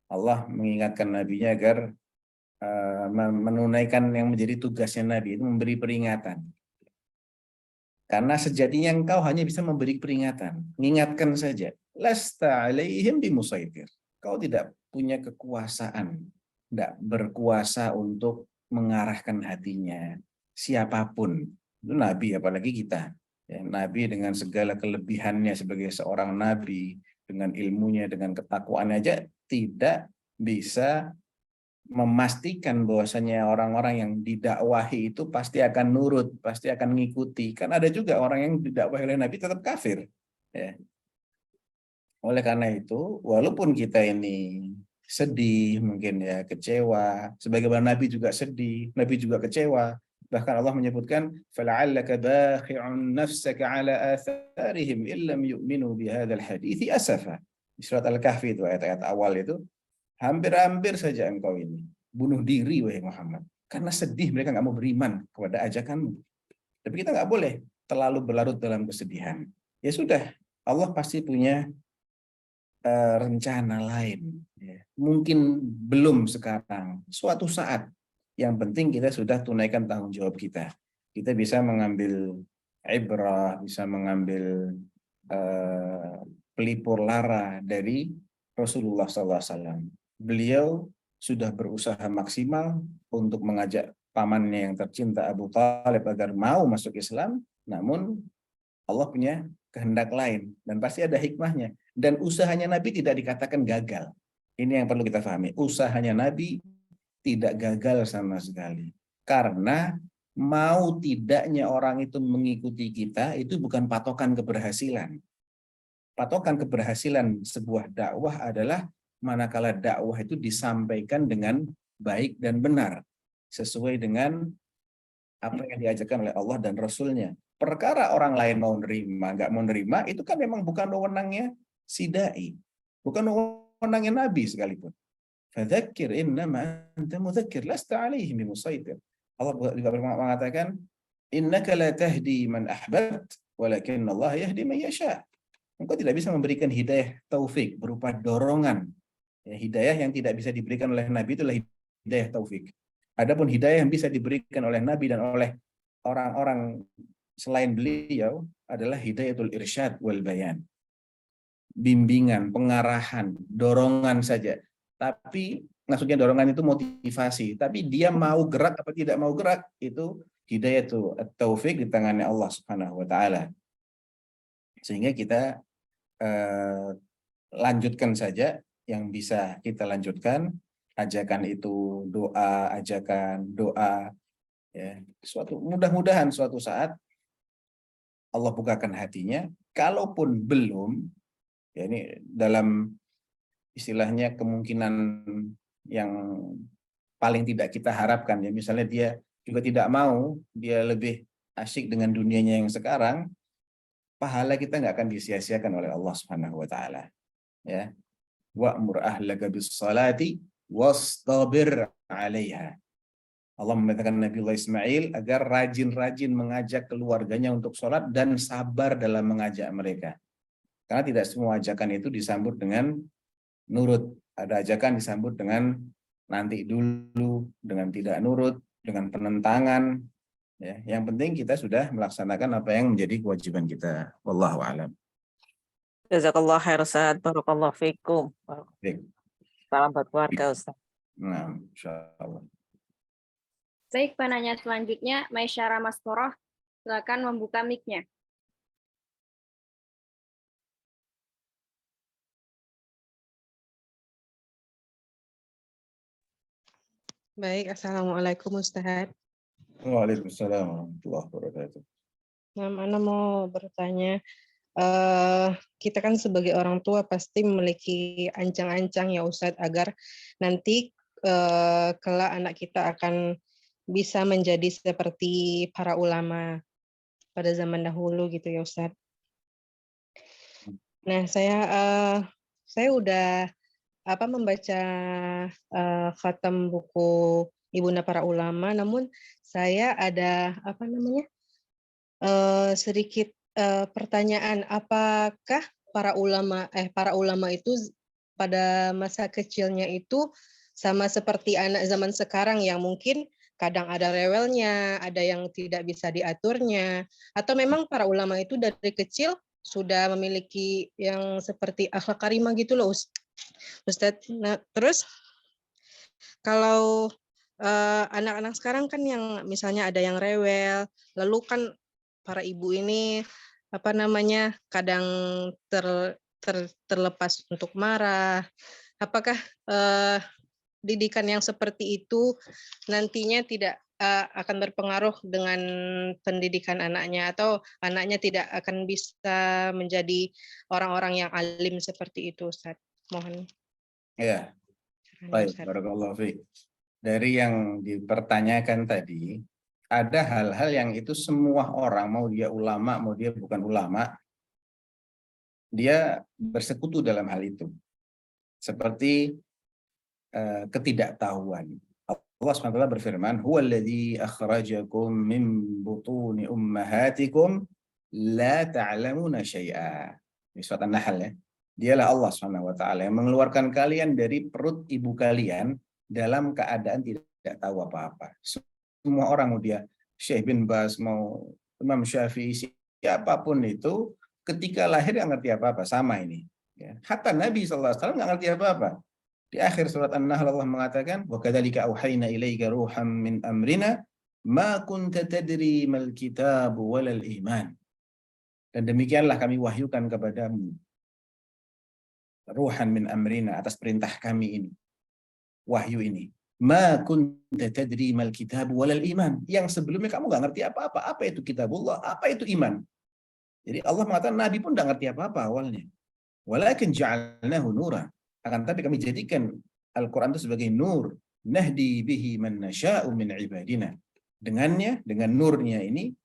Allah mengingatkan nabinya agar menunaikan yang menjadi tugasnya Nabi itu memberi peringatan. Karena sejatinya engkau hanya bisa memberi peringatan, mengingatkan saja. Lasta alaihim bimusaitir. Kau tidak punya kekuasaan, tidak berkuasa untuk mengarahkan hatinya siapapun. Itu Nabi, apalagi kita. Ya, Nabi dengan segala kelebihannya sebagai seorang Nabi, dengan ilmunya, dengan ketakwaannya aja tidak bisa memastikan bahwasanya orang-orang yang didakwahi itu pasti akan nurut, pasti akan mengikuti. Kan ada juga orang yang didakwahi oleh Nabi tetap kafir. Ya. Oleh karena itu, walaupun kita ini sedih, mungkin ya kecewa, sebagaimana Nabi juga sedih, Nabi juga kecewa, Bahkan Allah menyebutkan fala'allaka bakhi'un nafsaka 'ala atharihim illam yu'minu bihadzal hadithi asafa. Di surat Al-Kahfi itu ayat-ayat awal itu, hampir-hampir saja engkau ini bunuh diri wahai Muhammad karena sedih mereka nggak mau beriman kepada ajakanmu. Tapi kita nggak boleh terlalu berlarut dalam kesedihan. Ya sudah, Allah pasti punya rencana lain. Mungkin belum sekarang, suatu saat. Yang penting kita sudah tunaikan tanggung jawab kita. Kita bisa mengambil ibrah, bisa mengambil pelipur lara dari Rasulullah SAW. Beliau sudah berusaha maksimal untuk mengajak pamannya yang tercinta Abu Thalib agar mau masuk Islam, namun Allah punya kehendak lain dan pasti ada hikmahnya. Dan usahanya Nabi tidak dikatakan gagal. Ini yang perlu kita pahami. Usahanya Nabi tidak gagal sama sekali. Karena mau tidaknya orang itu mengikuti kita itu bukan patokan keberhasilan. Patokan keberhasilan sebuah dakwah adalah manakala dakwah itu disampaikan dengan baik dan benar. Sesuai dengan apa yang diajarkan oleh Allah dan Rasulnya. Perkara orang lain mau nerima, nggak mau nerima, itu kan memang bukan wewenangnya si da'i. Bukan wewenangnya Nabi sekalipun. Fadzakir innama anta mudzakir lasta alaihim bimusaitir. Allah juga mengatakan, innaka la tahdi man ahbabt, walakin Allah yahdi man yasha. Engkau tidak bisa memberikan hidayah taufik berupa dorongan. Ya, hidayah yang tidak bisa diberikan oleh Nabi itulah hidayah taufik. Adapun hidayah yang bisa diberikan oleh Nabi dan oleh orang-orang selain beliau adalah hidayatul irsyad wal bayan. Bimbingan, pengarahan, dorongan saja. Tapi maksudnya dorongan itu motivasi. Tapi dia mau gerak atau tidak mau gerak, itu hidayatul taufik di tangannya Allah Subhanahu wa taala. Sehingga kita lanjutkan saja yang bisa kita lanjutkan. Ajakan itu doa, ajakan doa, ya. Mudah-mudahan suatu saat Allah bukakan hatinya. Kalaupun belum, ya ini dalam istilahnya kemungkinan yang paling tidak kita harapkan, ya misalnya dia juga tidak mau, dia lebih asyik dengan dunianya yang sekarang, pahala kita nggak akan disia-siakan oleh Allah Subhanahu wa taala. Ya. Wa'mur ahlaka bis-salati wastabir 'alaiha. Allah memerintahkan Nabiullah Ismail agar rajin-rajin mengajak keluarganya untuk sholat dan sabar dalam mengajak mereka. Karena tidak semua ajakan itu disambut dengan nurut. Ada ajakan disambut dengan nanti dulu, dengan tidak nurut, dengan penentangan. Ya, yang penting kita sudah melaksanakan apa yang menjadi kewajiban kita. Wallahu a'lam. Jazakallah khair Ustaz, barakallahu fikum. Baik. Salam buat keluarga Ustaz. Nah, insyaallah. Baik, penanya selanjutnya, Maisyara Masturah, silakan membuka mic-nya. Baik, Assalamualaikum Ustaz. Waalaikumsalam warahmatullahi wabarakatuh. Ana mau bertanya, kita kan sebagai orang tua pasti memiliki ancang-ancang ya Ustadz agar nanti kelak anak kita akan bisa menjadi seperti para ulama pada zaman dahulu gitu ya Ustadz. Nah saya udah membaca khatam buku Ibunda Para Ulama, namun saya ada sedikit pertanyaan, apakah para ulama itu pada masa kecilnya itu sama seperti anak zaman sekarang yang mungkin kadang ada rewelnya, ada yang tidak bisa diaturnya, atau memang para ulama itu dari kecil sudah memiliki yang seperti akhlak karimah gitu loh Ustadz. Nah, terus kalau anak-anak sekarang kan yang misalnya ada yang rewel, lalu kan para ibu ini kadang terlepas untuk marah. Apakah didikan yang seperti itu nantinya tidak akan berpengaruh dengan pendidikan anaknya, atau anaknya tidak akan bisa menjadi orang-orang yang alim seperti itu, Ustaz? Mohon. Ya, baik, barakallahu fiik. Dari yang dipertanyakan tadi, ada hal-hal yang itu semua orang, mau dia ulama, mau dia bukan ulama, dia bersekutu dalam hal itu. Seperti ketidaktahuan. Allah SWT berfirman, "Huwallazi akhrajakum min butuni ummahatikum la ta'lamuna syai'a." Di surat An-Nahl ya. Dialah Allah SWT yang mengeluarkan kalian dari perut ibu kalian dalam keadaan tidak tahu apa-apa. Semua orang, mau dia Syekh bin Baz, mau Imam Syafi'i, siapapun itu, ketika lahir nggak ngerti apa-apa, sama ini. Ya. Hatta Nabi SAW nggak ngerti apa-apa. Di akhir surat An-Nahl Allah mengatakan, "Wa kadzalika auhayna ilaika ruham min amrina ma kunta tadri mal kitab walal iman." Dan demikianlah kami wahyukan kepadamu ruhan min amrina, atas perintah kami ini. Wahyu ini. Ma kunta tadri mal kitab walal iman. Yang sebelumnya kamu nggak ngerti apa-apa. Apa itu kitabullah? Apa itu iman? Jadi Allah mengatakan Nabi pun nggak ngerti apa-apa awalnya. Walakin ja'alnahu nura. Akan tapi kami jadikan Al-Quran itu sebagai nur. Nahdi bihi man nasha'u min ibadina. Dengannya, dengan nurnya ini,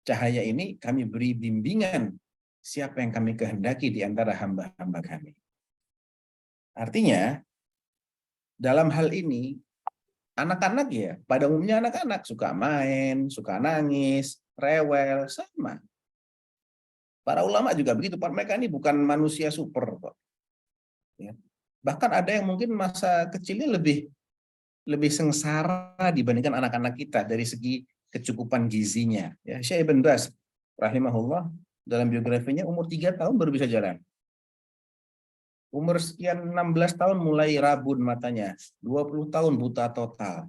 cahaya ini, kami beri bimbingan siapa yang kami kehendaki di antara hamba-hamba kami. Artinya, dalam hal ini, anak-anak ya, pada umumnya anak-anak suka main, suka nangis, rewel, sama. Para ulama juga begitu, mereka ini bukan manusia super kok. Ya. Bahkan ada yang mungkin masa kecilnya lebih sengsara dibandingkan anak-anak kita dari segi kecukupan gizinya. Ya, Syekh Ibn Baz rahimahullah dalam biografinya umur 3 tahun baru bisa jalan. Umur sekian 16 tahun mulai rabun matanya, 20 tahun buta total.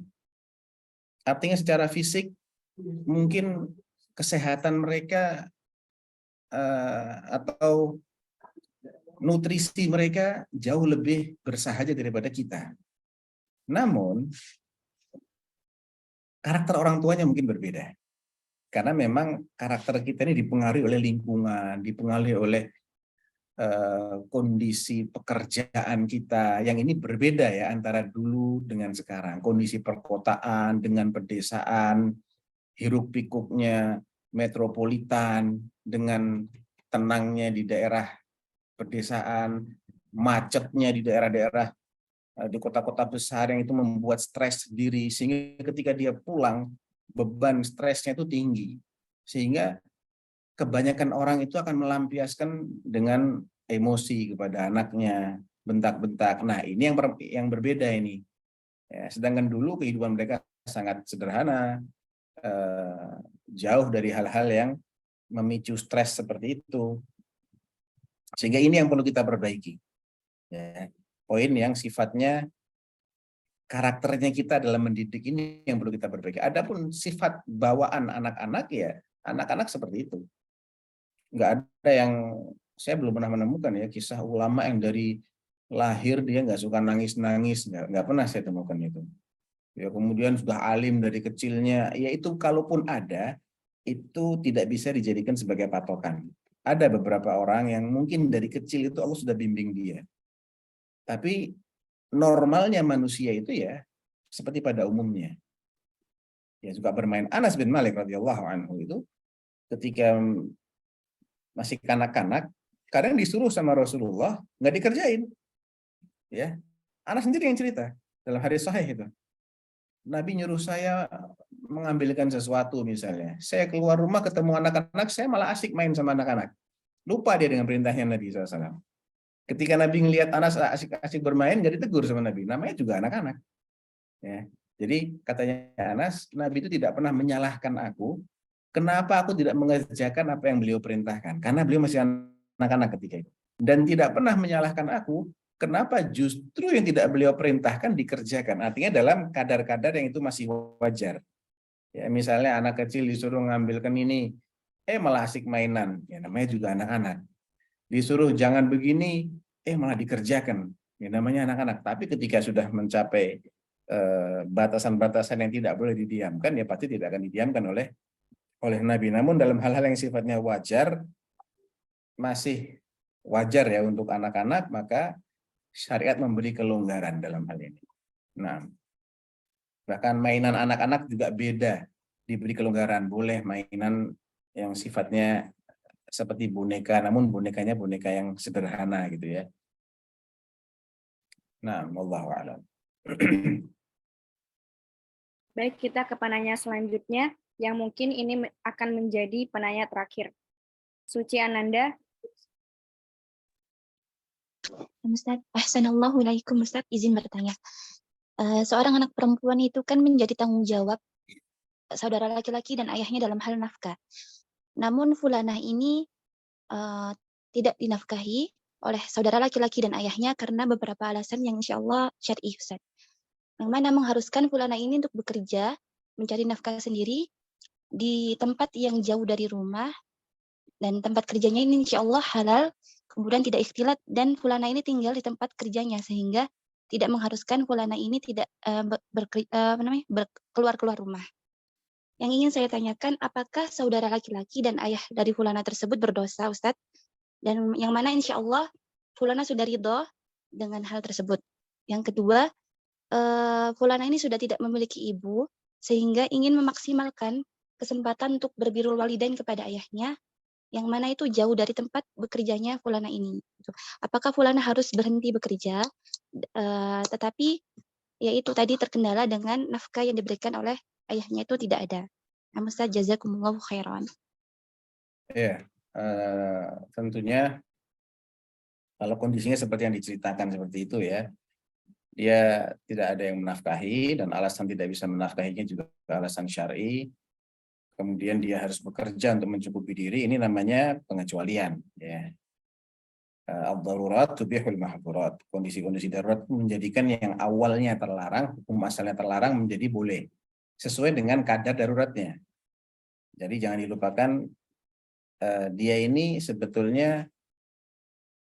Artinya secara fisik mungkin kesehatan mereka atau nutrisi mereka jauh lebih bersahaja daripada kita. Namun, karakter orang tuanya mungkin berbeda. Karena memang karakter kita ini dipengaruhi oleh lingkungan, dipengaruhi oleh kondisi pekerjaan kita. Yang ini berbeda ya antara dulu dengan sekarang. Kondisi perkotaan dengan pedesaan, hiruk pikuknya metropolitan dengan tenangnya di daerah pedesaan, macetnya di daerah-daerah di kota-kota besar yang itu membuat stres sendiri, sehingga ketika dia pulang beban stresnya itu tinggi, sehingga kebanyakan orang itu akan melampiaskan dengan emosi kepada anaknya, bentak-bentak. Nah ini yang berbeda ini. Ya, sedangkan dulu kehidupan mereka sangat sederhana, jauh dari hal-hal yang memicu stres seperti itu. Sehingga ini yang perlu kita perbaiki. Ya, poin yang sifatnya karakternya kita dalam mendidik ini yang perlu kita perbaiki. Adapun sifat bawaan anak-anak ya, anak-anak seperti itu. Nggak ada yang, saya belum pernah menemukan ya kisah ulama yang dari lahir dia nggak suka nangis-nangis, nggak pernah saya temukan itu. Ya, kemudian sudah alim dari kecilnya, ya itu kalaupun ada, itu tidak bisa dijadikan sebagai patokan. Ada beberapa orang yang mungkin dari kecil itu Allah sudah bimbing dia. Tapi normalnya manusia itu ya seperti pada umumnya. Ya suka bermain. Anas bin Malik radhiyallahu anhu itu ketika masih kanak-kanak, kadang disuruh sama Rasulullah nggak dikerjain. Ya, Anas sendiri yang cerita dalam hadis sahih itu. Nabi nyuruh saya mengambilkan sesuatu misalnya. Saya keluar rumah ketemu anak-anak, saya malah asik main sama anak-anak. Lupa dia dengan perintahnya Nabi SAW. Ketika Nabi ngelihat Anas asik-asik bermain, jadi tegur sama Nabi. Namanya juga anak-anak. Ya. Jadi katanya Anas, Nabi itu tidak pernah menyalahkan aku. Kenapa aku tidak mengerjakan apa yang beliau perintahkan? Karena beliau masih anak-anak ketika itu. Dan tidak pernah menyalahkan aku. Kenapa justru yang tidak beliau perintahkan dikerjakan? Artinya dalam kadar-kadar yang itu masih wajar. Ya, misalnya anak kecil disuruh ngambilkan ini, malah asik mainan. Ya, namanya juga anak-anak. Disuruh jangan begini, malah dikerjakan. Ya, namanya anak-anak. Tapi ketika sudah mencapai batasan-batasan yang tidak boleh didiamkan, ya pasti tidak akan didiamkan oleh Nabi. Namun dalam hal-hal yang sifatnya wajar, masih wajar ya untuk anak-anak, maka syariat memberi kelonggaran dalam hal ini. Nah, bahkan mainan anak-anak juga beda diberi kelonggaran, boleh mainan yang sifatnya seperti boneka, namun bonekanya boneka yang sederhana gitu ya. Nah, wallahu a'lam. Baik, kita ke penanya selanjutnya, yang mungkin ini akan menjadi penanya terakhir. Suci Ananda. Ustaz, Assalamualaikum Ustaz, izin bertanya. Seorang anak perempuan itu kan menjadi tanggung jawab saudara laki-laki dan ayahnya dalam hal nafkah. Namun fulanah ini tidak dinafkahi oleh saudara laki-laki dan ayahnya karena beberapa alasan yang insya Allah syar'i, Ustaz. Yang mana mengharuskan fulanah ini untuk bekerja, mencari nafkah sendiri di tempat yang jauh dari rumah, dan tempat kerjanya ini insya Allah halal, kemudian tidak ikhtilat, dan fulana ini tinggal di tempat kerjanya sehingga tidak mengharuskan fulana ini tidak keluar rumah. Yang ingin saya tanyakan, apakah saudara laki-laki dan ayah dari fulana tersebut berdosa, Ustadz? Dan yang mana insya Allah fulana sudah ridho dengan hal tersebut. Yang kedua, fulana ini sudah tidak memiliki ibu sehingga ingin memaksimalkan kesempatan untuk berbirrul walidain kepada ayahnya, yang mana itu jauh dari tempat bekerjanya fulana ini. Apakah fulana harus berhenti bekerja, tetapi yaitu tadi terkendala dengan nafkah yang diberikan oleh ayahnya itu tidak ada. Ustaz, jazakumullahu khairan. Ya, tentunya kalau kondisinya seperti yang diceritakan seperti itu ya, dia tidak ada yang menafkahi dan alasan tidak bisa menafkahinya juga alasan syar'i. Kemudian dia harus bekerja untuk mencukupi diri, ini namanya pengecualian ya. Ad-darurat tubihul mahdhurat. Kondisi-kondisi darurat menjadikan yang awalnya terlarang, hukum asalnya terlarang menjadi boleh sesuai dengan kadar daruratnya. Jadi jangan dilupakan dia ini sebetulnya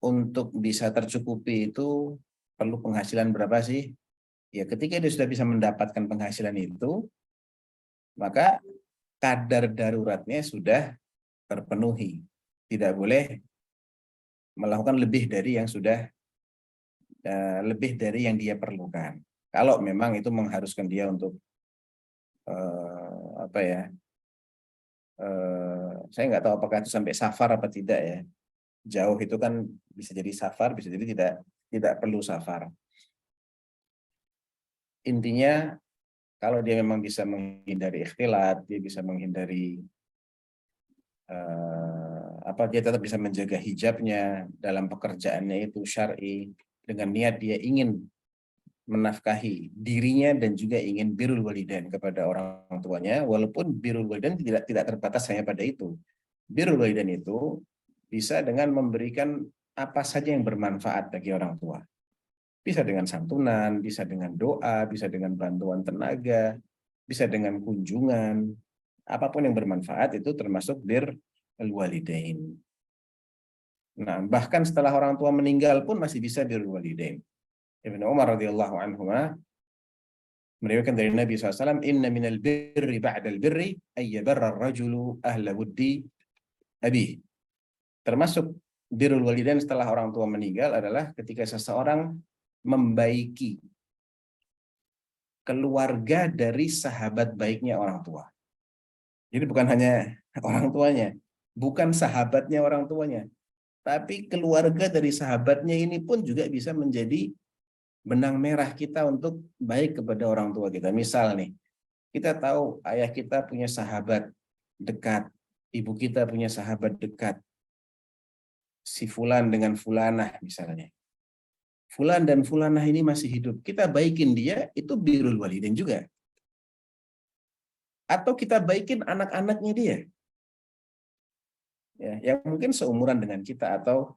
untuk bisa tercukupi itu perlu penghasilan berapa sih? Ya ketika dia sudah bisa mendapatkan penghasilan itu, maka kadar daruratnya sudah terpenuhi. Tidak boleh melakukan lebih dari yang sudah lebih dari yang dia perlukan. Kalau memang itu mengharuskan dia untuk saya nggak tahu apakah itu sampai safar apa tidak ya. Jauh itu kan bisa jadi safar, bisa jadi tidak perlu safar. Intinya kalau dia memang bisa menghindari ikhtilat, dia bisa menghindari dia tetap bisa menjaga hijabnya dalam pekerjaannya itu syar'i, dengan niat dia ingin menafkahi dirinya dan juga ingin birrul walidain kepada orang tuanya, walaupun birrul walidain tidak terbatas hanya pada itu. Birrul walidain itu bisa dengan memberikan apa saja yang bermanfaat bagi orang tua. Bisa dengan santunan, bisa dengan doa, bisa dengan bantuan tenaga, bisa dengan kunjungan. Apapun yang bermanfaat itu termasuk birrul walidain. Nah, bahkan setelah orang tua meninggal pun masih bisa birrul walidain. Ibnu Umar radhiyallahu anhu meriwayatkan dari Nabi SAW, inna minal birri ba'dal birri ayyabarra ar-rajulu ahla wuddi abi. Termasuk birrul walidain setelah orang tua meninggal adalah ketika seseorang membaiki keluarga dari sahabat baiknya orang tua. Jadi bukan hanya orang tuanya, bukan sahabatnya orang tuanya, tapi keluarga dari sahabatnya ini pun juga bisa menjadi benang merah kita untuk baik kepada orang tua kita. Misal nih, kita tahu ayah kita punya sahabat dekat, ibu kita punya sahabat dekat, si fulan dengan fulanah misalnya. Fulan dan fulanah ini masih hidup, kita baikin dia, itu birrul walidain juga. Atau kita baikin anak-anaknya dia, ya, yang mungkin seumuran dengan kita atau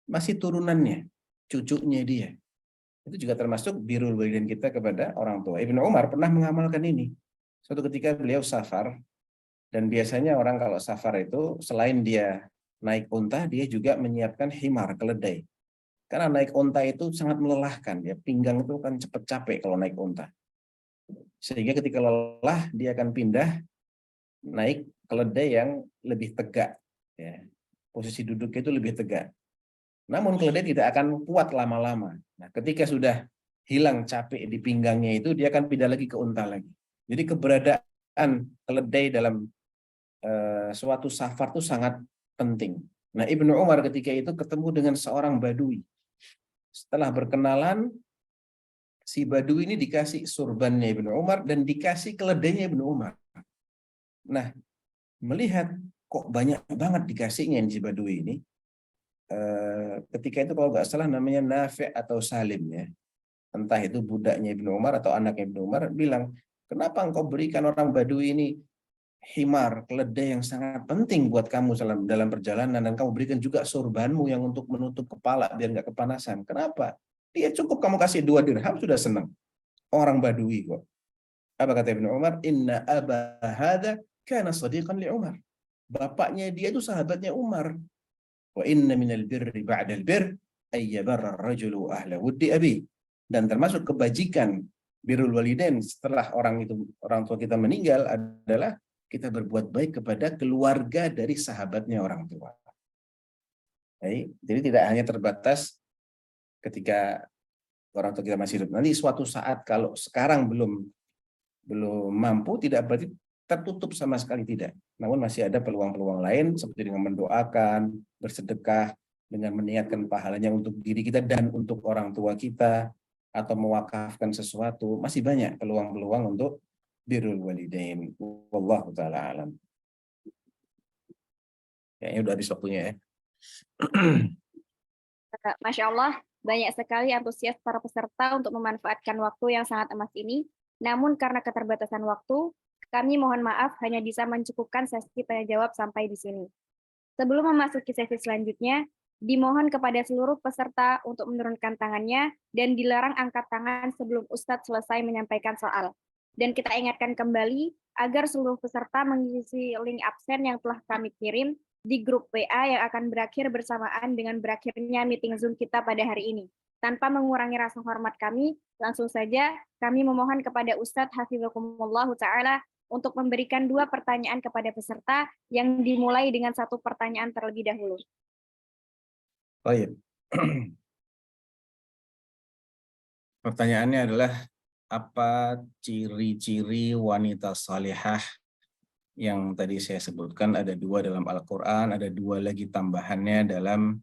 masih turunannya, cucunya dia. Itu juga termasuk birrul walidain kita kepada orang tua. Ibnu Umar pernah mengamalkan ini. Suatu ketika beliau safar, dan biasanya orang kalau safar itu selain dia naik unta, dia juga menyiapkan himar, keledai. Karena naik unta itu sangat melelahkan, ya pinggang itu kan cepat capek kalau naik unta. Sehingga ketika lelah dia akan pindah naik keledai yang lebih tegak, ya. Posisi duduknya itu lebih tegak. Namun keledai tidak akan kuat lama-lama. Nah, ketika sudah hilang capek di pinggangnya itu, dia akan pindah lagi ke unta lagi. Jadi keberadaan keledai dalam suatu safar itu sangat penting. Nah, Ibnu Umar ketika itu ketemu dengan seorang badui. Setelah berkenalan, si badui ini dikasih surbannya Ibnu Umar dan dikasih keledainya Ibnu Umar. Nah, melihat kok banyak banget dikasihnya si badui ini, ketika itu kalau nggak salah namanya Nafi' atau Salim ya, entah itu budaknya Ibnu Umar atau anaknya Ibnu Umar, bilang, kenapa engkau berikan orang badui ini himar, keledai yang sangat penting buat kamu dalam perjalanan, dan kamu berikan juga surbanmu yang untuk menutup kepala biar nggak kepanasan. Kenapa? Dia cukup kamu kasih 2 dirham sudah senang. Orang badui kok. Apa kata Ibnu Umar? Inna aba hadza kana sadiqan li Umar. Bapaknya dia itu sahabatnya Umar. Wa inna minal birri ba'dal birr ay yabarra ar-rajulu ahla wuddi abi. Dan termasuk kebajikan birrul walidain setelah orang tua kita meninggal adalah kita berbuat baik kepada keluarga dari sahabatnya orang tua. Jadi tidak hanya terbatas ketika orang tua kita masih hidup. Nanti suatu saat kalau sekarang belum mampu, tidak berarti tertutup sama sekali, tidak. Namun masih ada peluang-peluang lain seperti dengan mendoakan, bersedekah, dengan meniatkan pahalanya untuk diri kita dan untuk orang tua kita, atau mewakafkan sesuatu. Masih banyak peluang-peluang untuk birrul walidain. Wallahu ta'ala alam. Kayaknya udah habis waktunya ya. Masya Allah, banyak sekali antusias para peserta untuk memanfaatkan waktu yang sangat emas ini. Namun karena keterbatasan waktu, kami mohon maaf hanya bisa mencukupkan sesi tanya-jawab sampai di sini. Sebelum memasuki sesi selanjutnya, dimohon kepada seluruh peserta untuk menurunkan tangannya dan dilarang angkat tangan sebelum Ustadz selesai menyampaikan soal. Dan kita ingatkan kembali agar seluruh peserta mengisi link absen yang telah kami kirim di grup WA yang akan berakhir bersamaan dengan berakhirnya meeting Zoom kita pada hari ini. Tanpa mengurangi rasa hormat kami, langsung saja kami memohon kepada Ustadz Hafizakumullah Ta'ala untuk memberikan 2 pertanyaan kepada peserta yang dimulai dengan 1 pertanyaan terlebih dahulu. Baik. Pertanyaannya adalah, apa ciri-ciri wanita salihah yang tadi saya sebutkan? Ada 2 dalam Al-Quran, ada 2 lagi tambahannya dalam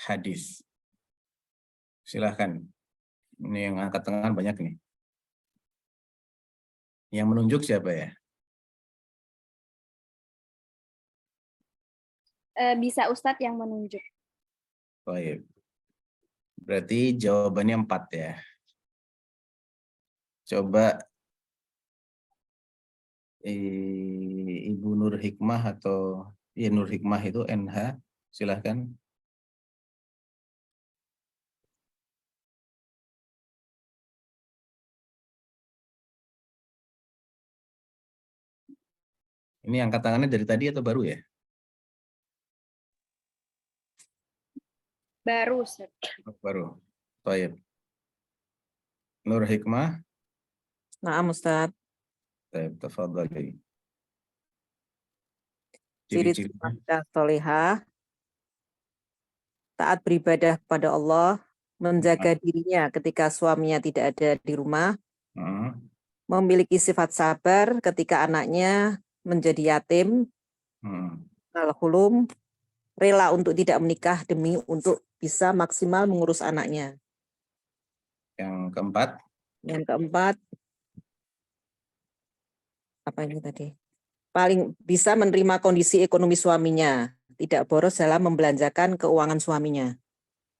hadis. Silahkan. Ini yang angkat tangan banyak nih. Yang menunjuk siapa ya? Bisa Ustadz yang menunjuk. Baik. Berarti jawabannya 4 ya. Coba Ibu Nur Hikmah atau ya Nur Hikmah itu NH, silahkan. Ini angkat tangannya dari tadi atau baru ya? Baru, Ustaz. Baru. Baik. Nur Hikmah. Naam Ustaz. Baik, tafadhali. Ciri-ciri wanita salihah, taat beribadah kepada Allah, menjaga dirinya ketika suaminya tidak ada di rumah, memiliki sifat sabar ketika anaknya menjadi yatim, al-hulum, rela untuk tidak menikah demi untuk bisa maksimal mengurus anaknya. Yang keempat? Yang keempat, apa ini tadi? Paling bisa menerima kondisi ekonomi suaminya, tidak boros dalam membelanjakan keuangan suaminya.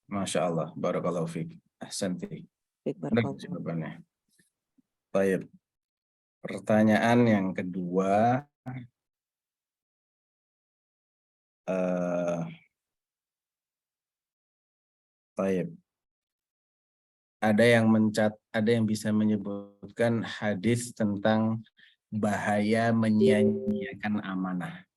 Masya Allah, barakallahu fiik. Ahsanti. Barakallahu. Jawabannya. Baik. Pertanyaan yang kedua, baik. Ada yang bisa menyebutkan hadis tentang bahaya menyia-nyiakan amanah.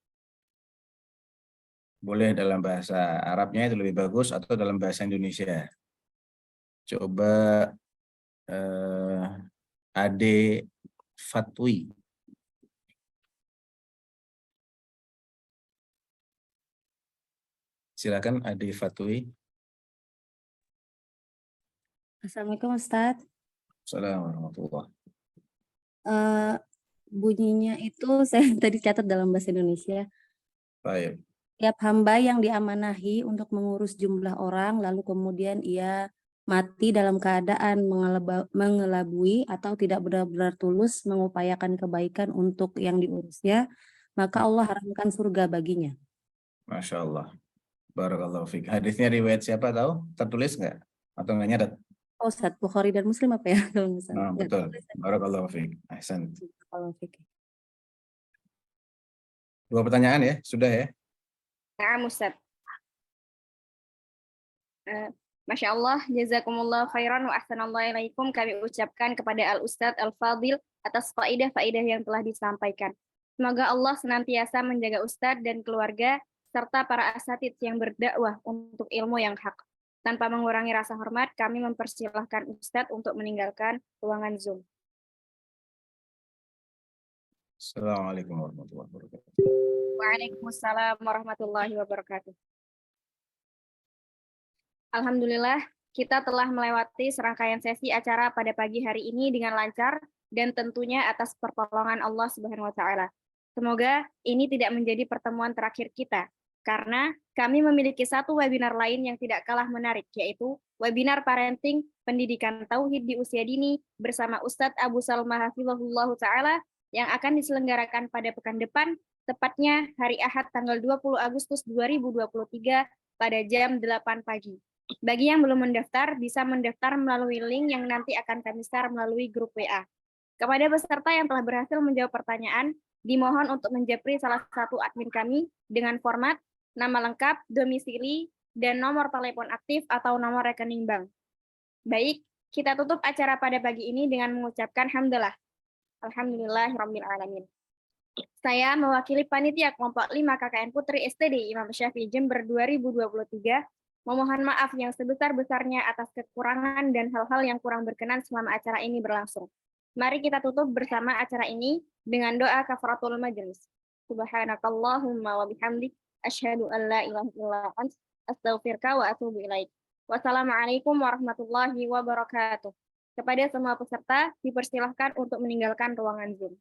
Boleh dalam bahasa Arabnya itu lebih bagus atau dalam bahasa Indonesia. Coba Ade Fatwi. Silakan Ade Fatwi. Assalamualaikum Ustadz. Assalamualaikum warahmatullahi. bunyinya itu saya tadi catat dalam bahasa Indonesia. Baik. Tiap hamba yang diamanahi untuk mengurus jumlah orang, lalu kemudian ia mati dalam keadaan mengelabui atau tidak benar-benar tulus mengupayakan kebaikan untuk yang diurusnya, maka Allah haramkan surga baginya. Masya Allah. Barakallahu fiik. Hadisnya riwayat siapa tahu? Tertulis nggak? Atau nggak nyatet? Oh, Ustaz, Bukhari dan Muslim apa ya? Kalau misalnya. Nah, betul. Barakallahu fiik. Ahsan. Dua pertanyaan ya? Sudah ya? Nah, Ustaz. Masya Allah, jazakumullah khairan wa ahsanallahu ilaikum. Kami ucapkan kepada Al-Ustadz Al-Fadil atas faidah-faidah yang telah disampaikan. Semoga Allah senantiasa menjaga Ustadz dan keluarga, serta para asatidz yang berdakwah untuk ilmu yang hak. Tanpa mengurangi rasa hormat, kami mempersilahkan Ustadz untuk meninggalkan ruangan Zoom. Assalamualaikum warahmatullahi wabarakatuh. Waalaikumsalam warahmatullahi wabarakatuh. Alhamdulillah, kita telah melewati serangkaian sesi acara pada pagi hari ini dengan lancar dan tentunya atas pertolongan Allah Subhanahu wa Ta'ala. Semoga ini tidak menjadi pertemuan terakhir kita, karena kami memiliki satu webinar lain yang tidak kalah menarik, yaitu webinar parenting pendidikan tauhid di usia dini bersama Ustadz Abu Salma Hafizahullah Ta'ala yang akan diselenggarakan pada pekan depan, tepatnya hari Ahad tanggal 20 Agustus 2023 pada jam 8 pagi. Bagi yang belum mendaftar, bisa mendaftar melalui link yang nanti akan kami share melalui grup WA. Kepada peserta yang telah berhasil menjawab pertanyaan, dimohon untuk menjapri salah satu admin kami dengan format nama lengkap, domisili, dan nomor telepon aktif atau nomor rekening bank. Baik, kita tutup acara pada pagi ini dengan mengucapkan hamdalah. Alhamdulillahirrabbilalamin. Saya mewakili panitia kelompok 5 KKN Putri STD Imam Syafi'i Jember 2023, memohon maaf yang sebesar-besarnya atas kekurangan dan hal-hal yang kurang berkenan selama acara ini berlangsung. Mari kita tutup bersama acara ini dengan doa kafaratul majelis. Subhanakallahumma wa bihamdik, asyhadu an la ilaha illa ant, astaghfiruka wa atubu ilaik. Wassalamualaikum warahmatullahi wabarakatuh. Kepada semua peserta, dipersilahkan untuk meninggalkan ruangan Zoom.